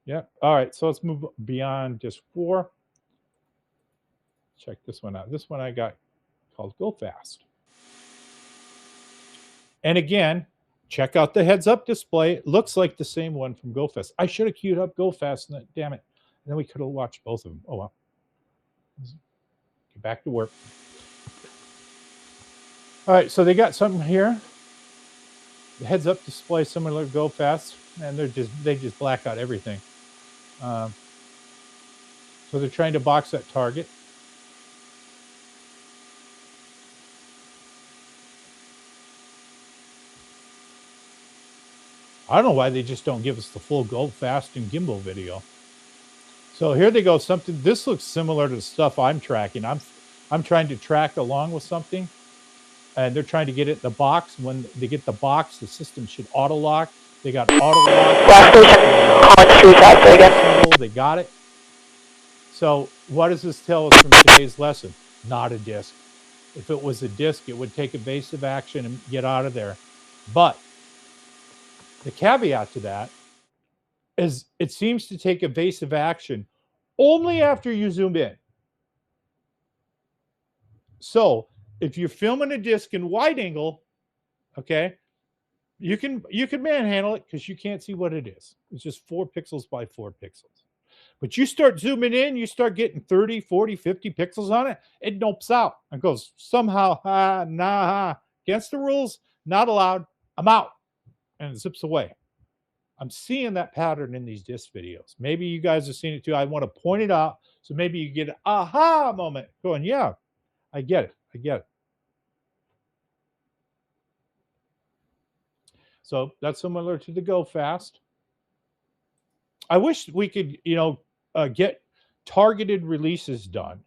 Yeah. All right. So let's move beyond just 4. Check this one out. This one I got called Go Fast. And again, check out the heads up display. It looks like the same one from Go Fast. I should have queued up Go Fast. Damn it. And then we could have watched both of them. Oh, well. Get back to work. All right. So they got something here. The heads up display similar to Go Fast. And they just black out everything. So they're trying to box that target. I don't know why they just don't give us the full Go Fast and gimbal video. So here they go. Something, this looks similar to the stuff I'm tracking. I'm trying to track along with something, and they're trying to get it in the box. When they get the box, the system should auto lock. They got auto lock. They got it. So what does this tell us from today's lesson? Not a disc. If it was a disc, it would take evasive action and get out of there. But the caveat to that is it seems to take evasive action only after you zoom in. So if you're filming a disc in wide angle, okay, you can manhandle it because you can't see what it is. It's just 4 pixels by 4 pixels. But you start zooming in, you start getting 30, 40, 50 pixels on it, it nopes out and goes somehow, against the rules, not allowed, I'm out. And it zips away. I'm seeing that pattern in these disc videos. Maybe you guys have seen it too. I want to point it out so maybe you get an aha moment going, yeah, I get it. I get it. So that's similar to the Go Fast. I wish we could, you know, get targeted releases done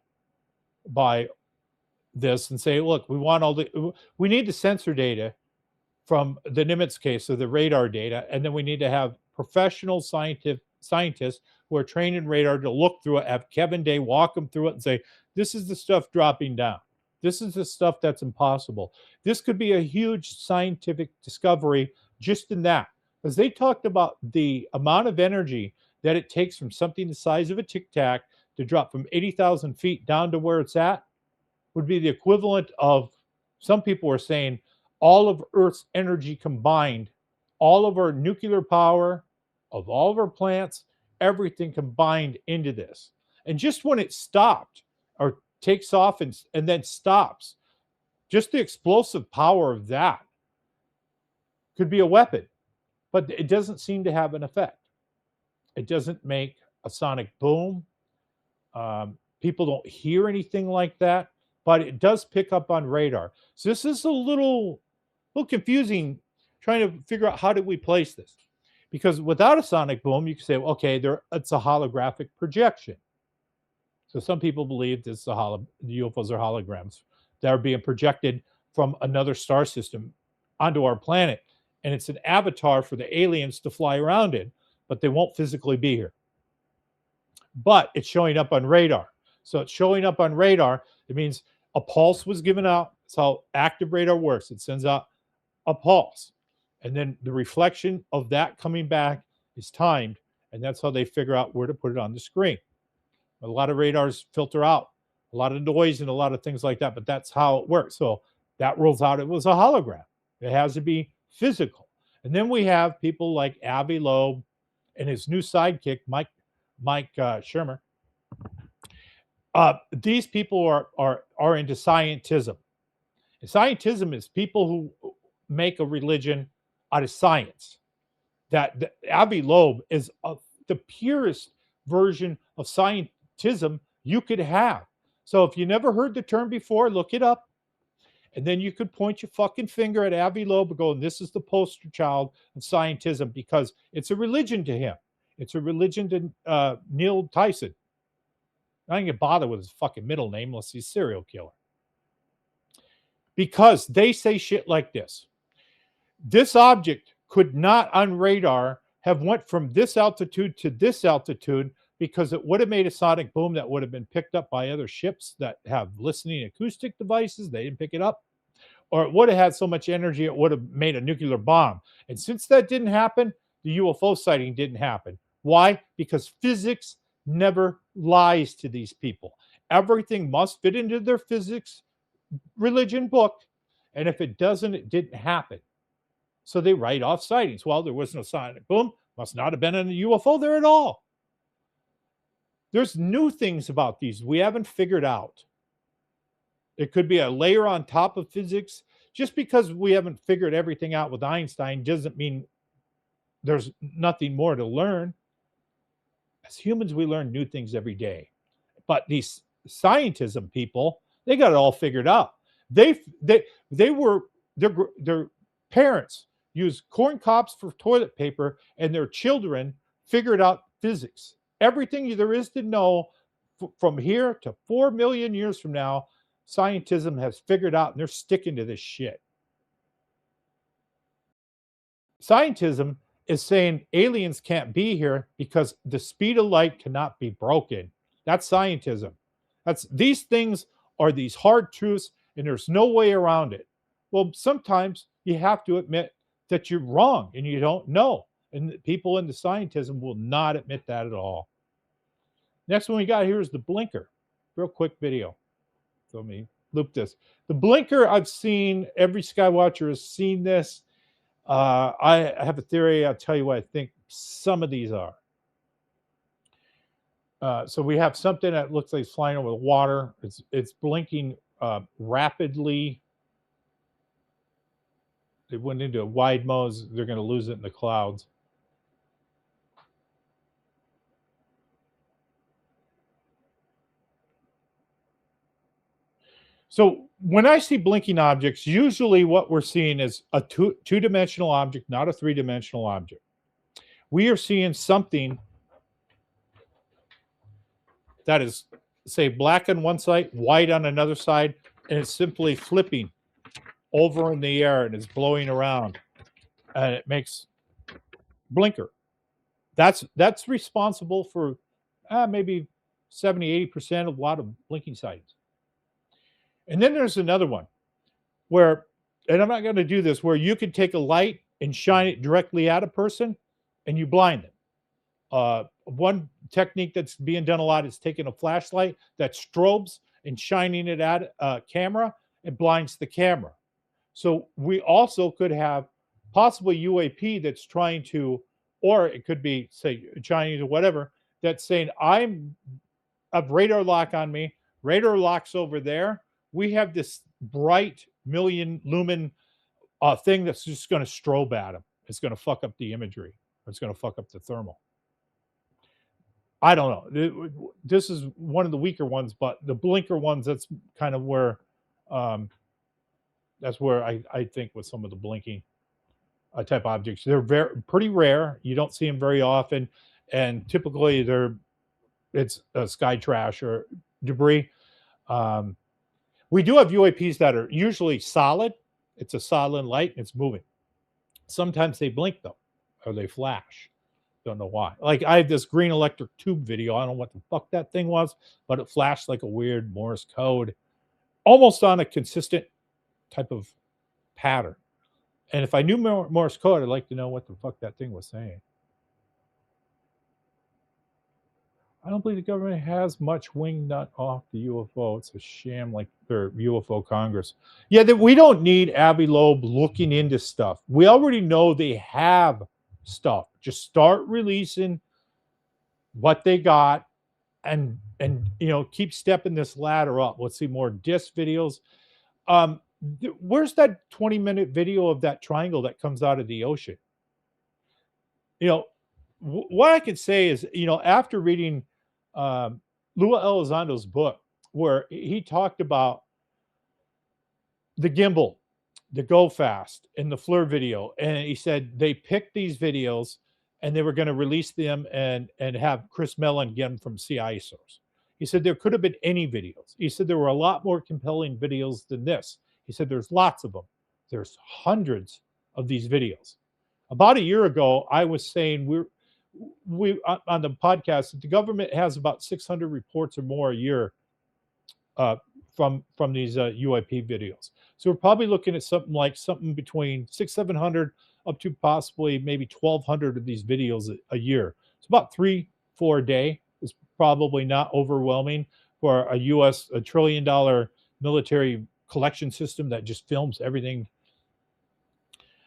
by this and say, look, we need the sensor data from the Nimitz case, so the radar data, and then we need to have professional scientists who are trained in radar to look through it, have Kevin Day walk them through it and say, this is the stuff dropping down. This is the stuff that's impossible. This could be a huge scientific discovery just in that. Because they talked about the amount of energy that it takes from something the size of a Tic Tac to drop from 80,000 feet down to where it's at would be the equivalent of, some people are saying, all of Earth's energy combined, all of our nuclear power, of all of our plants, everything combined into this. And just when it stopped or takes off and then stops, just the explosive power of that could be a weapon, but it doesn't seem to have an effect. It doesn't make a sonic boom. People don't hear anything like that, but it does pick up on radar. So this is a little confusing trying to figure out how do we place this. Because without a sonic boom, you can say, okay, it's a holographic projection. So some people believe the UFOs are holograms that are being projected from another star system onto our planet. And it's an avatar for the aliens to fly around in, but they won't physically be here. But it's showing up on radar. So it's showing up on radar. It means a pulse was given out. That's how active radar works. It sends out a pulse. And then the reflection of that coming back is timed. And that's how they figure out where to put it on the screen. A lot of radars filter out a lot of noise and a lot of things like that, but that's how it works. So that rules out it was a hologram. It has to be physical. And then we have people like Avi Loeb and his new sidekick, Mike Shermer. These people are into scientism. And scientism is people who make a religion out of science. That Avi Loeb is the purest version of scientism you could have. So if you never heard the term before, look it up. And then you could point your fucking finger at Avi Loeb and go, this is the poster child of scientism, because it's a religion to him. It's a religion to Neil Tyson. I don't get bothered with his fucking middle name unless he's a serial killer. Because they say shit like this. This object could not on radar have went from this altitude to this altitude, because it would have made a sonic boom that would have been picked up by other ships that have listening acoustic devices. They didn't pick it up. Or it would have had so much energy it would have made a nuclear bomb. And since that didn't happen, the UFO sighting didn't happen. Why? Because physics never lies to these people. Everything must fit into their physics religion book. And if it doesn't, it didn't happen. So they write off sightings. Well, there was no sonic boom. Must not have been a UFO there at all. There's new things about these we haven't figured out. It could be a layer on top of physics. Just because we haven't figured everything out with Einstein doesn't mean there's nothing more to learn. As humans, we learn new things every day. But these scientism people, they got it all figured out. Their parents used corn cobs for toilet paper, and their children figured out physics. Everything there is to know from here to 4 million years from now, scientism has figured out, and they're sticking to this shit. Scientism is saying aliens can't be here because the speed of light cannot be broken. That's scientism. These things are these hard truths, and there's no way around it. Well, sometimes you have to admit that you're wrong and you don't know. And people into scientism will not admit that at all. Next one we got here is the blinker. Real quick video. So let me loop this. The blinker, I've seen, every Skywatcher has seen this. I have a theory. I'll tell you what I think some of these are. So we have something that looks like it's flying over the water. It's blinking rapidly. It went into a wide mode. They're going to lose it in the clouds. So when I see blinking objects, usually what we're seeing is a two-dimensional object, not a three-dimensional object. We are seeing something that is, say, black on one side, white on another side, and it's simply flipping over in the air and it's blowing around, and it makes blinker. That's responsible for maybe 70-80% of a lot of blinking sightings. And then there's another one where, and I'm not going to do this, where you can take a light and shine it directly at a person and you blind them. One technique that's being done a lot is taking a flashlight that strobes and shining it at a camera. It blinds the camera. So we also could have possibly UAP that's trying to, or it could be, say, Chinese or whatever, that's saying, I'm a radar lock on me. Radar lock's over there. We have this bright million lumen thing that's just going to strobe at them. It's going to fuck up the imagery. It's going to fuck up the thermal. I don't know. This is one of the weaker ones, but the blinker ones, that's kind of where, I think with some of the blinking type objects, they're pretty rare. You don't see them very often, and typically it's sky trash or debris. We do have UAPs that are usually solid. It's a solid light and it's moving. Sometimes they blink though, or they flash. Don't know why. Like I have this green electric tube video. I don't know what the fuck that thing was, but it flashed like a weird Morse code, almost on a consistent type of pattern. And if I knew Morse code, I'd like to know what the fuck that thing was saying. I don't believe the government has much wing nut off the UFO. It's a sham like their UFO Congress. Yeah, that we don't need Abbey Loeb looking into stuff. We already know they have stuff. Just start releasing what they got and keep stepping this ladder up. Let's see more disc videos. Where's that 20-minute video of that triangle that comes out of the ocean? What I can say is, after reading Lua Elizondo's book, where he talked about the gimbal, the Go Fast, and the FLIR video, and he said they picked these videos and they were going to release them and have Chris Mellon get them from CIA source. He said there could have been any videos. He said there were a lot more compelling videos than this. He said there's lots of them. There's hundreds of these videos. About a year ago, I was saying we on the podcast that the government has about 600 reports or more a year from these UAP videos. So we're probably looking at something between 600-700 up to possibly maybe 1,200 of these videos a year. It's about 3-4 a day. It's probably not overwhelming for a $1 trillion military collection system that just films everything.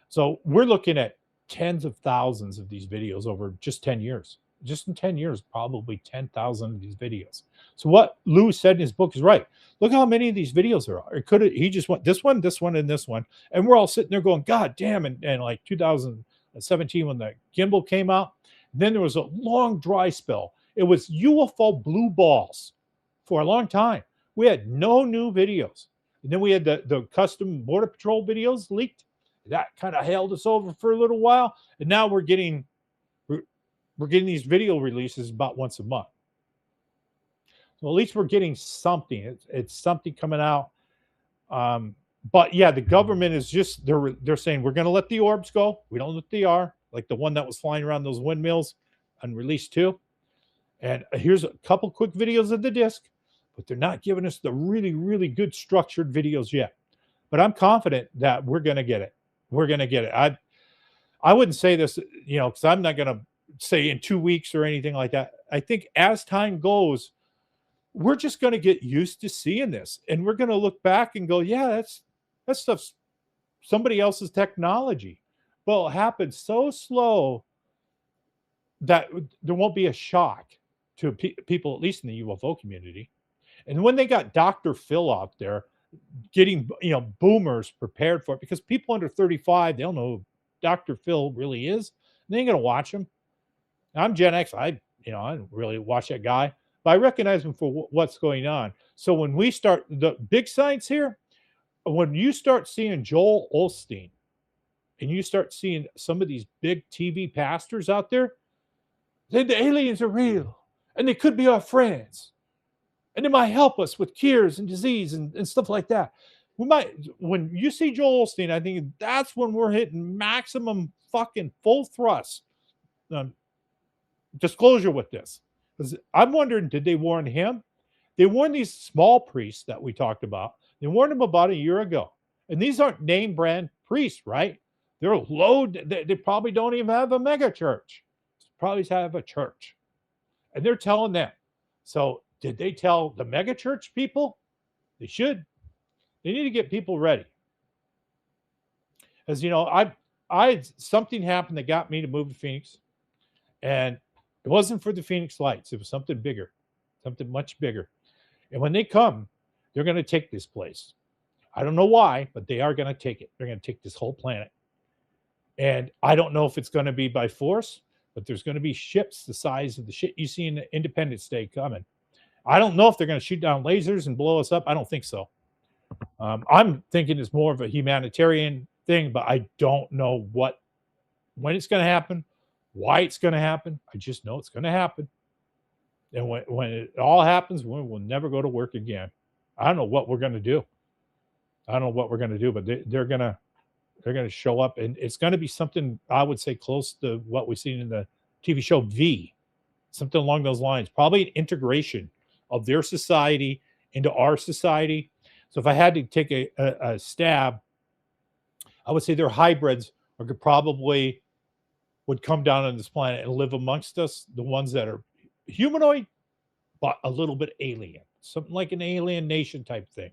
So we're looking at tens of thousands of these videos over just 10 years. Just in 10 years, probably 10,000 of these videos. So what Lou said in his book is right. Look how many of these videos there are. He just went this one, and this one. And we're all sitting there going, God damn. And like 2017 when the gimbal came out, then there was a long dry spell. It was UFO blue balls for a long time. We had no new videos. And then we had the custom Border Patrol videos leaked. That kind of held us over for a little while. And now we're getting these video releases about once a month. So at least we're getting something. It's something coming out. But yeah, the government is just, they're saying we're going to let the orbs go. We don't let the R, like the one that was flying around those windmills on release 2. And here's a couple quick videos of the disc, but they're not giving us the really, really good structured videos yet. But I'm confident that we're going to get it. We're going to get it. I wouldn't say this, because I'm not going to say in 2 weeks or anything like that. I think as time goes, we're just going to get used to seeing this. And we're going to look back and go, yeah, that stuff's somebody else's technology. But it'll happen so slow that there won't be a shock to people, at least in the UFO community. And when they got Dr. Phil out there getting, boomers prepared for it, because people under 35, they don't know who Dr. Phil really is. They ain't going to watch him. I'm Gen X. I don't really watch that guy, but I recognize him for what's going on. So when we start the big science here, when you start seeing Joel Osteen and you start seeing some of these big TV pastors out there, then the aliens are real and they could be our friends. And they might help us with cures and disease and stuff like that. When you see Joel Osteen, I think that's when we're hitting maximum fucking full thrust disclosure with this. Because I'm wondering, did they warn him? They warned these small priests that we talked about. They warned them about a year ago. And these aren't name brand priests, right? They're low. They probably don't even have a mega church. They probably have a church. And they're telling them. So did they tell the mega church people? They should. They need to get people ready. As I something happened that got me to move to Phoenix. And it wasn't for the Phoenix Lights. It was something bigger, something much bigger. And when they come, they're going to take this place. I don't know why, but they are going to take it. They're going to take this whole planet. And I don't know if it's going to be by force, but there's going to be ships the size of the shit you see in the Independence Day coming. I don't know if they're going to shoot down lasers and blow us up. I don't think so. I'm thinking it's more of a humanitarian thing, but I don't know when it's going to happen, why it's going to happen. I just know it's going to happen. And when it all happens, we'll never go to work again. I don't know what we're going to do. But they're going to show up, and it's going to be something I would say close to what we've seen in the TV show V, something along those lines. Probably an integration of their society into our society. So if I had to take a stab, I would say they're hybrids, or would come down on this planet and live amongst us. The ones that are humanoid, but a little bit alien, something like an alien nation type thing.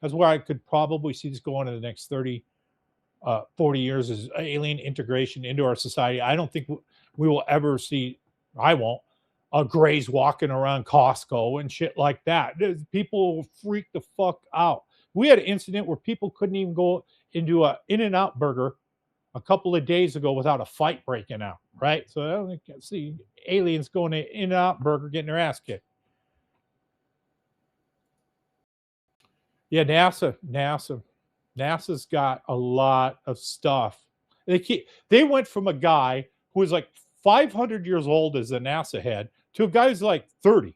That's where I could probably see this going in the next 30, 40 years is alien integration into our society. I don't think we will ever see, I won't, Greys walking around Costco and shit like that. People freak the fuck out. We had an incident where people couldn't even go into a In-N-Out burger a couple of days ago without a fight breaking out, right? So I don't think see aliens going to In-N-Out burger getting their ass kicked. Yeah, NASA's got a lot of stuff. They went from a guy who was like 500 years old as a NASA head to a guy who's like 30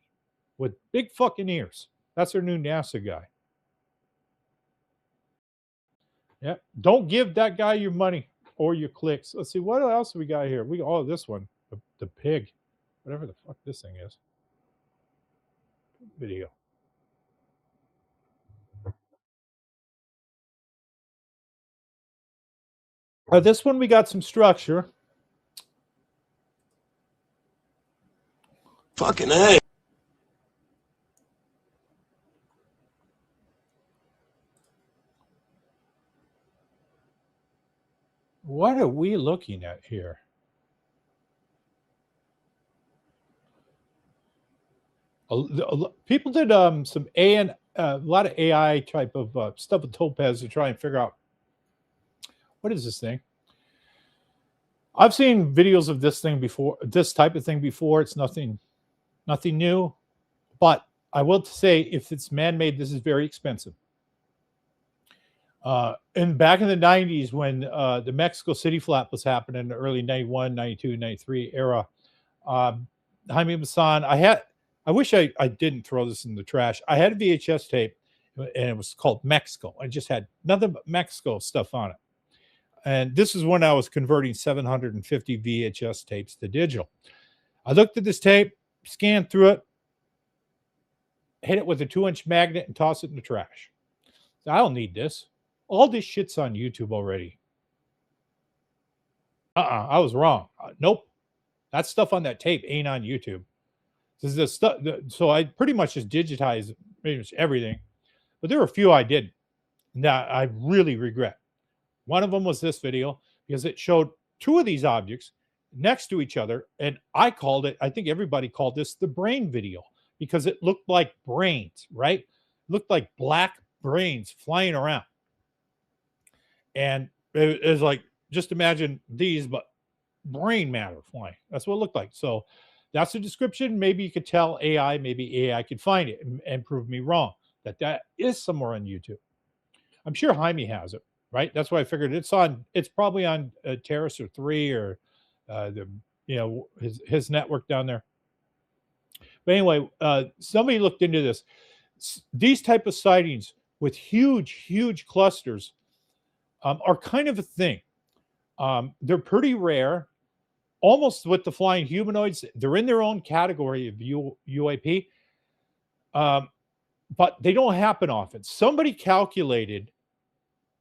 with big fucking ears. That's their new NASA guy. Yeah, don't give that guy your money or your clicks. Let's see, what else we got here? This one, the pig, whatever the fuck this thing is. Video. This one we got some structure. Fucking A. What are we looking at here? People did some a lot of AI type of stuff with Topaz to try and figure out what is this thing. I've seen videos of this thing before, this type of thing before. It's nothing new, but I will say if it's man-made, this is very expensive. And back in the 90s when the Mexico City flap was happening in the early 91, 92, 93 era, Jaime Maussan, I wish I didn't throw this in the trash. I had a VHS tape and it was called Mexico. I just had nothing but Mexico stuff on it. And this is when I was converting 750 VHS tapes to digital. I looked at this tape, scanned through it, hit it with a 2-inch magnet and tossed it in the trash. I don't need this. All this shit's on YouTube already. I was wrong. Nope. That stuff on that tape ain't on YouTube. This is the stuff. So I pretty much just digitized pretty much everything. But there were a few I didn't. That I really regret. One of them was this video because it showed two of these objects next to each other. And I think everybody called this the brain video because it looked like brains, right? It looked like black brains flying around. And it was like, just imagine these, but brain matter flying. That's what it looked like. So that's the description. Maybe you could tell AI, maybe AI could find it and prove me wrong that is somewhere on YouTube. I'm sure Jaime has it, right? That's why I figured it's probably on Terrace or 3 or his network down there. But anyway, somebody looked into this. These type of sightings with huge clusters are kind of a thing. They're pretty rare, almost with the flying humanoids. They're in their own category of UAP, but they don't happen often. Somebody calculated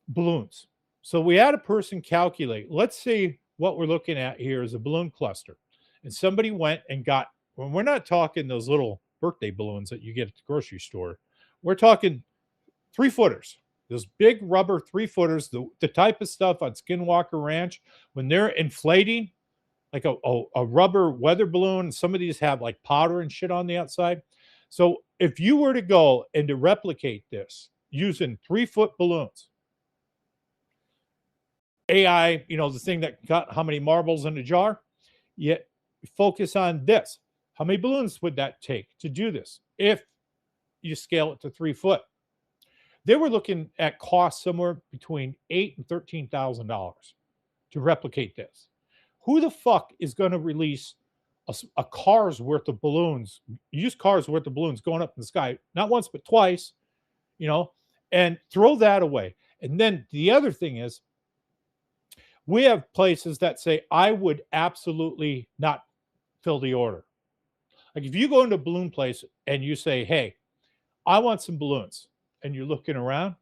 balloons. So we had a person calculate. Let's see what we're looking at here is a balloon cluster. And somebody went and got, when we're not talking those little birthday balloons that you get at the grocery store. We're talking 3-footers. Those big rubber 3-footers, the type of stuff on Skinwalker Ranch, when they're inflating, like a rubber weather balloon, and some of these have like powder and shit on the outside. So if you were to go and to replicate this using 3-foot balloons, AI, the thing that got how many marbles in a jar, yet focus on this. How many balloons would that take to do this if you scale it to 3 foot? They were looking at costs somewhere between $8,000 and $13,000 to replicate this. Who the fuck is going to release a car's worth of balloons, used cars worth of balloons going up in the sky, not once but twice, and throw that away? And then the other thing is, we have places that say, I would absolutely not fill the order. Like if you go into a balloon place and you say, hey, I want some balloons, and you're looking around,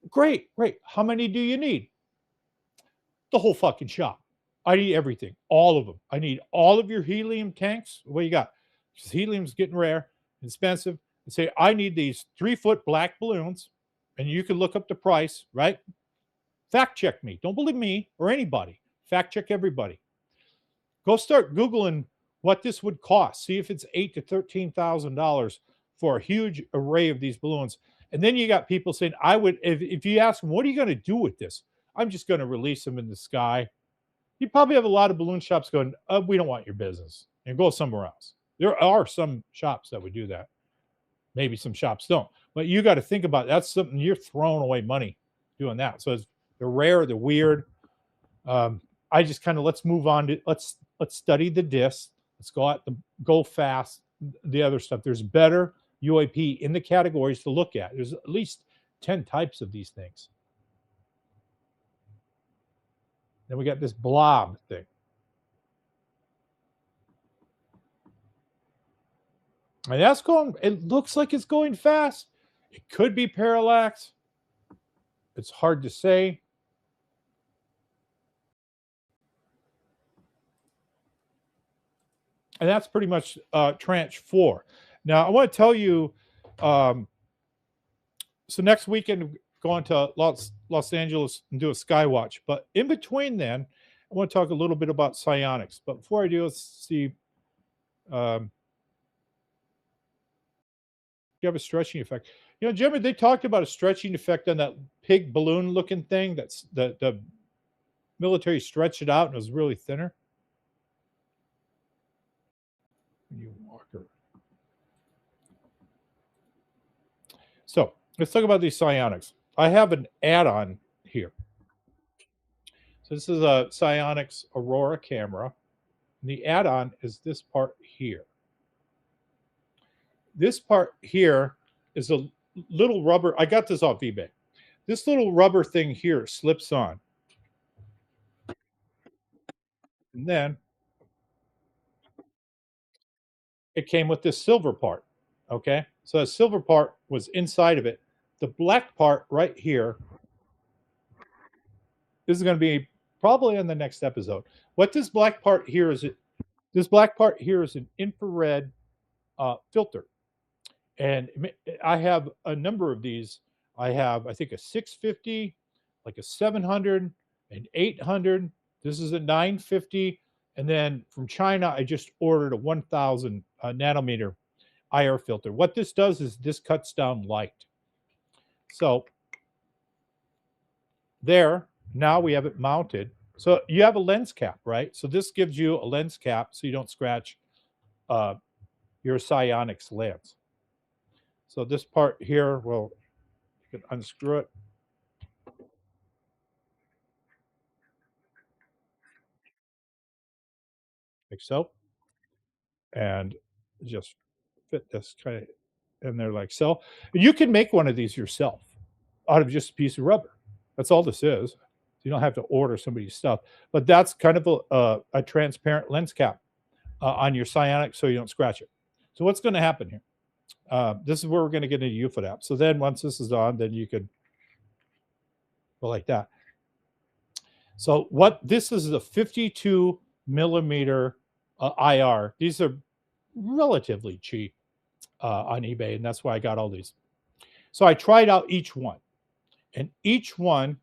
great. How many do you need? The whole fucking shop. I need everything, all of them. I need all of your helium tanks. What you got? because helium's getting rare, expensive, and say, I need these 3-foot black balloons, and you can look up the price, right? Fact check me. Don't believe me or anybody. Fact check everybody. Go start Googling what this would cost. See if it's $8,000 to $13,000 for a huge array of these balloons. And then you got people saying, I would, if you ask them, what are you going to do with this? I'm just going to release them in the sky. You probably have a lot of balloon shops going, we don't want your business, and go somewhere else. There are some shops that would do that. Maybe some shops don't. But you got to think about it. That's something you're throwing away money doing that. So they're rare, they're weird. I just kind of let's move on to let's study the disc. Let's go fast. The other stuff. There's better UAP in the categories to look at. There's at least 10 types of these things. Then we got this blob thing. And that's going, it looks like it's going fast. It could be parallax. It's hard to say. And that's pretty much tranche 4. Now, I want to tell you, so next weekend, going to Los Angeles and do a Skywatch. But in between then, I want to talk a little bit about psionics. But before I do, let's see. You have a stretching effect. You know, Jimmy, they talked about a stretching effect on that pig balloon looking thing. That's the military stretched it out and it was really thinner. You walker. So let's talk about these psionics. I have an add-on here. So this is a Psionics Aurora camera. And the add-on is this part here. This part here is a little rubber. I got this off eBay. This little rubber thing here slips on. And then it came with this silver part. Okay. So the silver part was inside of it. The black part right here, this is going to be probably in the next episode. What this black part here is, this black part here is an infrared filter. And I have a number of these. I have, I think, a 650, like a 700, an 800. This is a 950. And then from China, I just ordered a 1000 nanometer IR filter. What this does is this cuts down light. So there, now we have it mounted. So you have a lens cap, right? So this gives you a lens cap so you don't scratch your psionics lens. So this part here, well, you can unscrew it. Like so. And just fit this kind of in there like so. You can make one of these yourself out of just a piece of rubber. That's all this is. You don't have to order somebody's stuff. But that's kind of a transparent lens cap on your psionics so you don't scratch it. So what's going to happen here? This is where we're going to get into UFOD app. So then once this is on, then you could go like that. So what this is a 52 millimeter IR. These are relatively cheap on eBay, and that's why I got all these. So I tried out each one, and each one,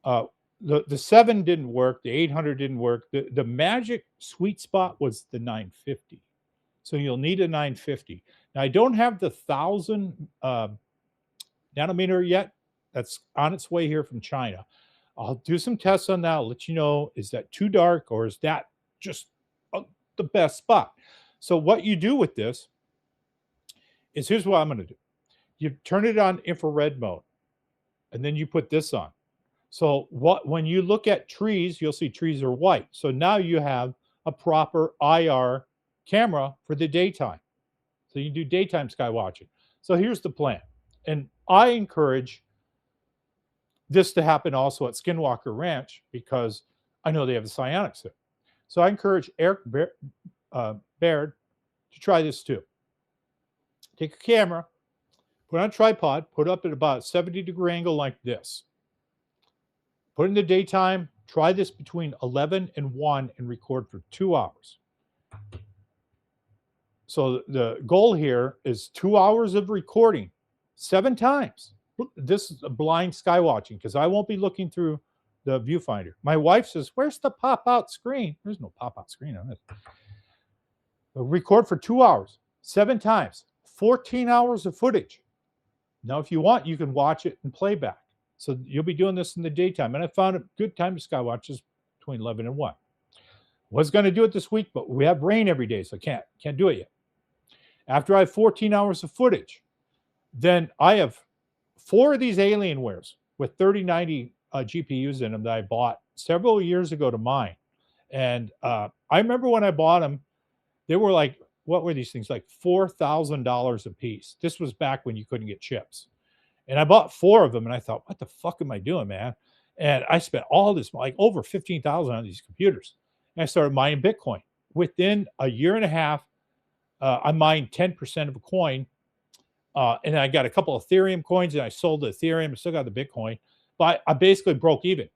the 7 didn't work, the 800 didn't work. The magic sweet spot was the 950. So you'll need a 950. Now I don't have the 1000 nanometer yet. That's on its way here from China. I'll do some tests on that. I'll let you know, is that too dark or is that just the best spot? So what you do with this is, here's what I'm going to do. You turn it on infrared mode, and then you put this on. So when you look at trees, you'll see trees are white. So now you have a proper IR camera for the daytime. So you do daytime sky watching. So here's the plan. And I encourage this to happen also at Skinwalker Ranch because I know they have the psionics there. So I encourage Eric Baird to try this too. Take a camera, put it on a tripod, put it up at about a 70-degree angle like this. Put it in the daytime, try this between 11 and 1 and record for 2 hours. So the goal here is 2 hours of recording 7 times. This is a blind sky watching because I won't be looking through the viewfinder. My wife says, "Where's the pop-out screen?" There's no pop-out screen on it. Record for 2 hours, 7 times, 14 hours of footage. Now, if you want, you can watch it in playback. So you'll be doing this in the daytime. And I found a good time to sky watch is between 11 and 1. Was going to do it this week, but we have rain every day, so can't do it yet. After I have 14 hours of footage, then I have 4 of these Alienwares with 3090 GPUs in them that I bought several years ago to mine. And I remember when I bought them, they were like, what were these things? Like $4,000 a piece. This was back when you couldn't get chips. And I bought 4 of them, and I thought, what the fuck am I doing, man? And I spent all this, like over $15,000 on these computers. And I started mining Bitcoin. Within a year and a half, I mined 10% of a coin. And I got a couple of Ethereum coins, and I sold the Ethereum. I still got the Bitcoin. But I basically broke even.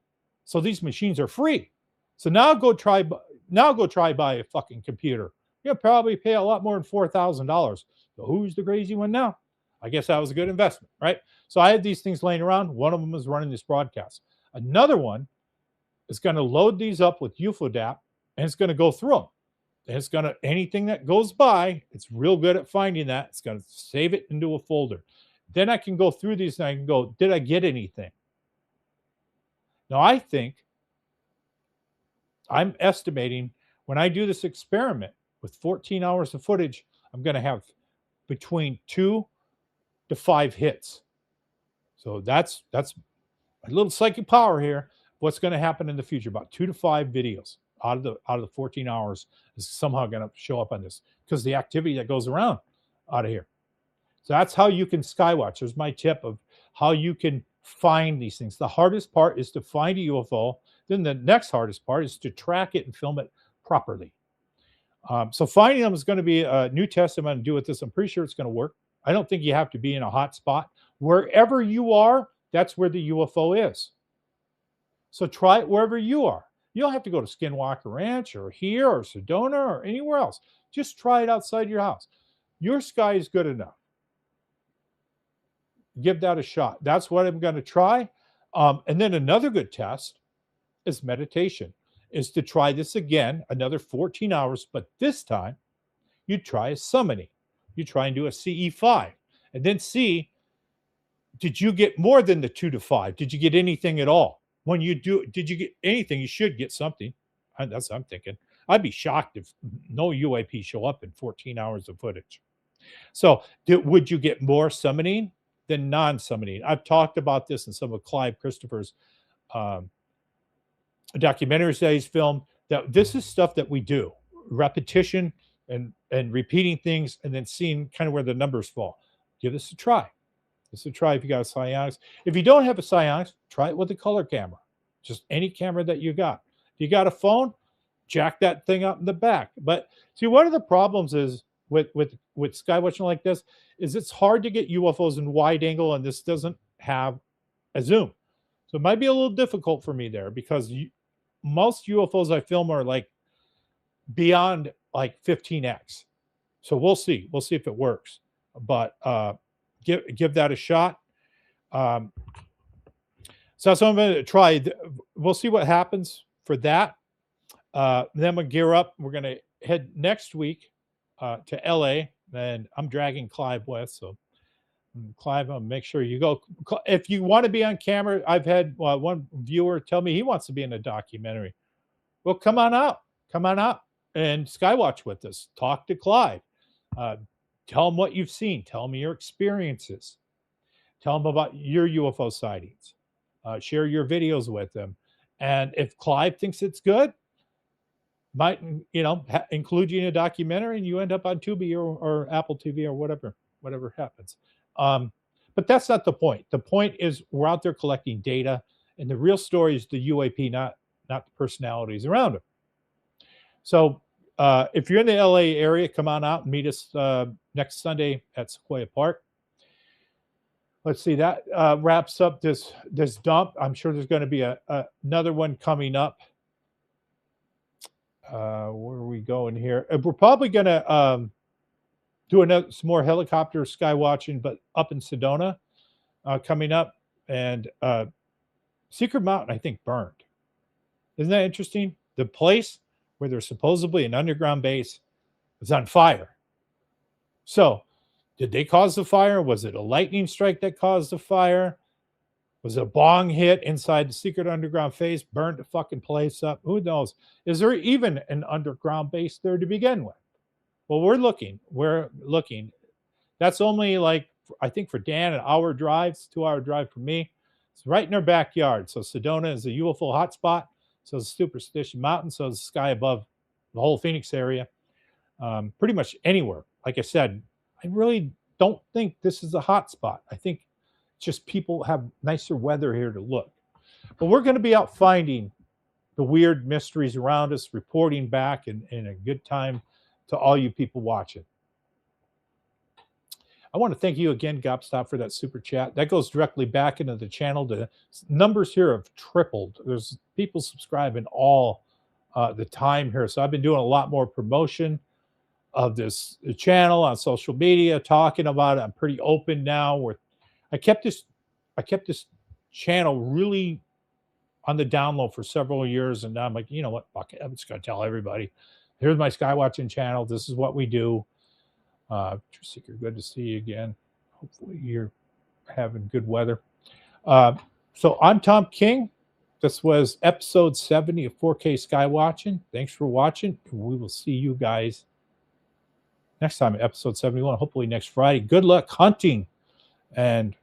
So these machines are free. So now go try buy a fucking computer. You'll probably pay a lot more than $4,000. So who's the crazy one now? I guess that was a good investment, right? So I had these things laying around. One of them is running this broadcast. Another one is going to load these up with UFODAP, and it's going to go through them. And it's going to, anything that goes by, it's real good at finding that. It's going to save it into a folder. Then I can go through these and I can go, did I get anything? Now, I think I'm estimating when I do this experiment with 14 hours of footage, I'm going to have between 2 to 5 hits. So that's a little psychic power here. What's going to happen in the future? About 2 to 5 videos out of the 14 hours is somehow going to show up on this because the activity that goes around out of here. So that's how you can skywatch. There's my tip of how you can find these things. The hardest part is to find a UFO. Then the next hardest part is to track it and film it properly. So finding them is going to be a new test I'm going to do with this. I'm pretty sure it's going to work. I don't think you have to be in a hot spot. Wherever you are, that's where the UFO is. So try it wherever you are. You don't have to go to Skinwalker Ranch or here or Sedona or anywhere else. Just try it outside your house. Your sky is good enough. Give that a shot. That's what I'm going to try. And then another good test is meditation, is to try this again, another 14 hours, but this time you try a summoning. You try and do a CE5 and then see, did you get more than the 2 to 5? Did you get anything at all? When you do, did you get anything? You should get something. That's what I'm thinking. I'd be shocked if no UAP show up in 14 hours of footage. So would you get more summoning than non-summoning? I've talked about this in some of Clive Christopher's documentaries that he's filmed, that this is stuff that we do. Repetition and repeating things and then seeing kind of where the numbers fall. Give this a try. This is a try if you got a psionics. If you don't have a psionics, try it with a color camera. Just any camera that you got. If you got a phone, jack that thing up in the back. But see, one of the problems is with skywatching like this is it's hard to get UFOs in wide angle, and this doesn't have a zoom. So it might be a little difficult for me there because most UFOs I film are like beyond like 15x. So we'll see. We'll see if it works. But give that a shot. So that's what I'm going to try. We'll see what happens for that. Then we'll gear up. We're going to head next week to LA, and I'm dragging Clive with. So Clive, I'll make sure you go. If you want to be on camera, I've had one viewer tell me he wants to be in a documentary. Well, come on out and skywatch with us. Talk to Clive. Tell him what you've seen. Tell him your experiences. Tell him about your UFO sightings. Share your videos with them. And if Clive thinks it's good, might include you in a documentary, and you end up on Tubi or Apple TV or whatever happens. But that's not the point. The point is we're out there collecting data, and the real story is the UAP, not the personalities around them. So if you're in the LA area, come on out and meet us next Sunday at Sequoia Park. Let's see, that wraps up this dump. I'm sure there's going to be another one coming up. Where are we going here? We're probably going to doing some more helicopter sky watching, but up in Sedona coming up. And Secret Mountain, I think, burned. Isn't that interesting? The place where there's supposedly an underground base is on fire. So, did they cause the fire? Was it a lightning strike that caused the fire? Was it a bong hit inside the secret underground base, burned the fucking place up? Who knows? Is there even an underground base there to begin with? Well, we're looking. That's only like, I think for Dan, an hour drive, 2-hour drive for me. It's right in our backyard. So Sedona is a UFO hotspot. So is Superstition Mountain. So is the sky above the whole Phoenix area. Pretty much anywhere. Like I said, I really don't think this is a hotspot. I think just people have nicer weather here to look. But we're going to be out finding the weird mysteries around us, reporting back in a good time to all you people watching. I want to thank you again, Gobstop, for that super chat. That goes directly back into the channel. The numbers here have tripled. There's people subscribing all the time here. So I've been doing a lot more promotion of this channel on social media, talking about it. I'm pretty open now. I kept this channel really on the down low for several years, and now I'm like, you know what? Fuck it. I'm just going to tell everybody. Here's my Skywatching channel. This is what we do. True Seeker, good to see you again. Hopefully you're having good weather. So I'm Tom King. This was episode 70 of 4K Skywatching. Thanks for watching. We will see you guys next time at episode 71, hopefully next Friday. Good luck hunting. And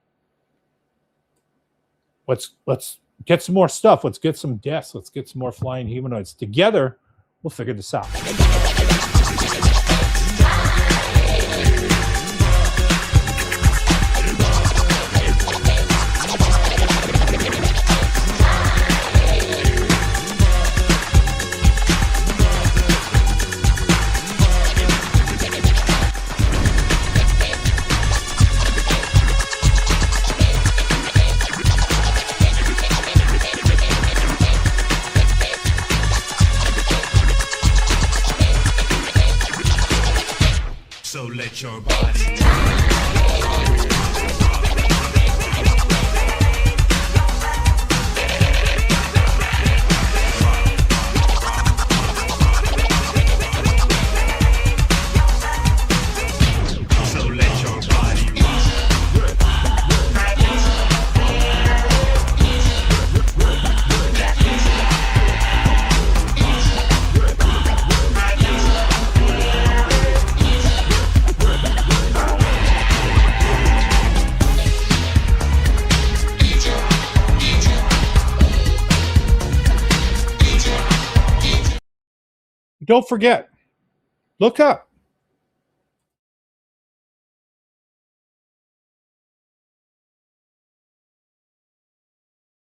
let's get some more stuff. Let's get some deaths. Let's get some more flying humanoids. Together, we'll figure this out. So let your body Don't forget, look up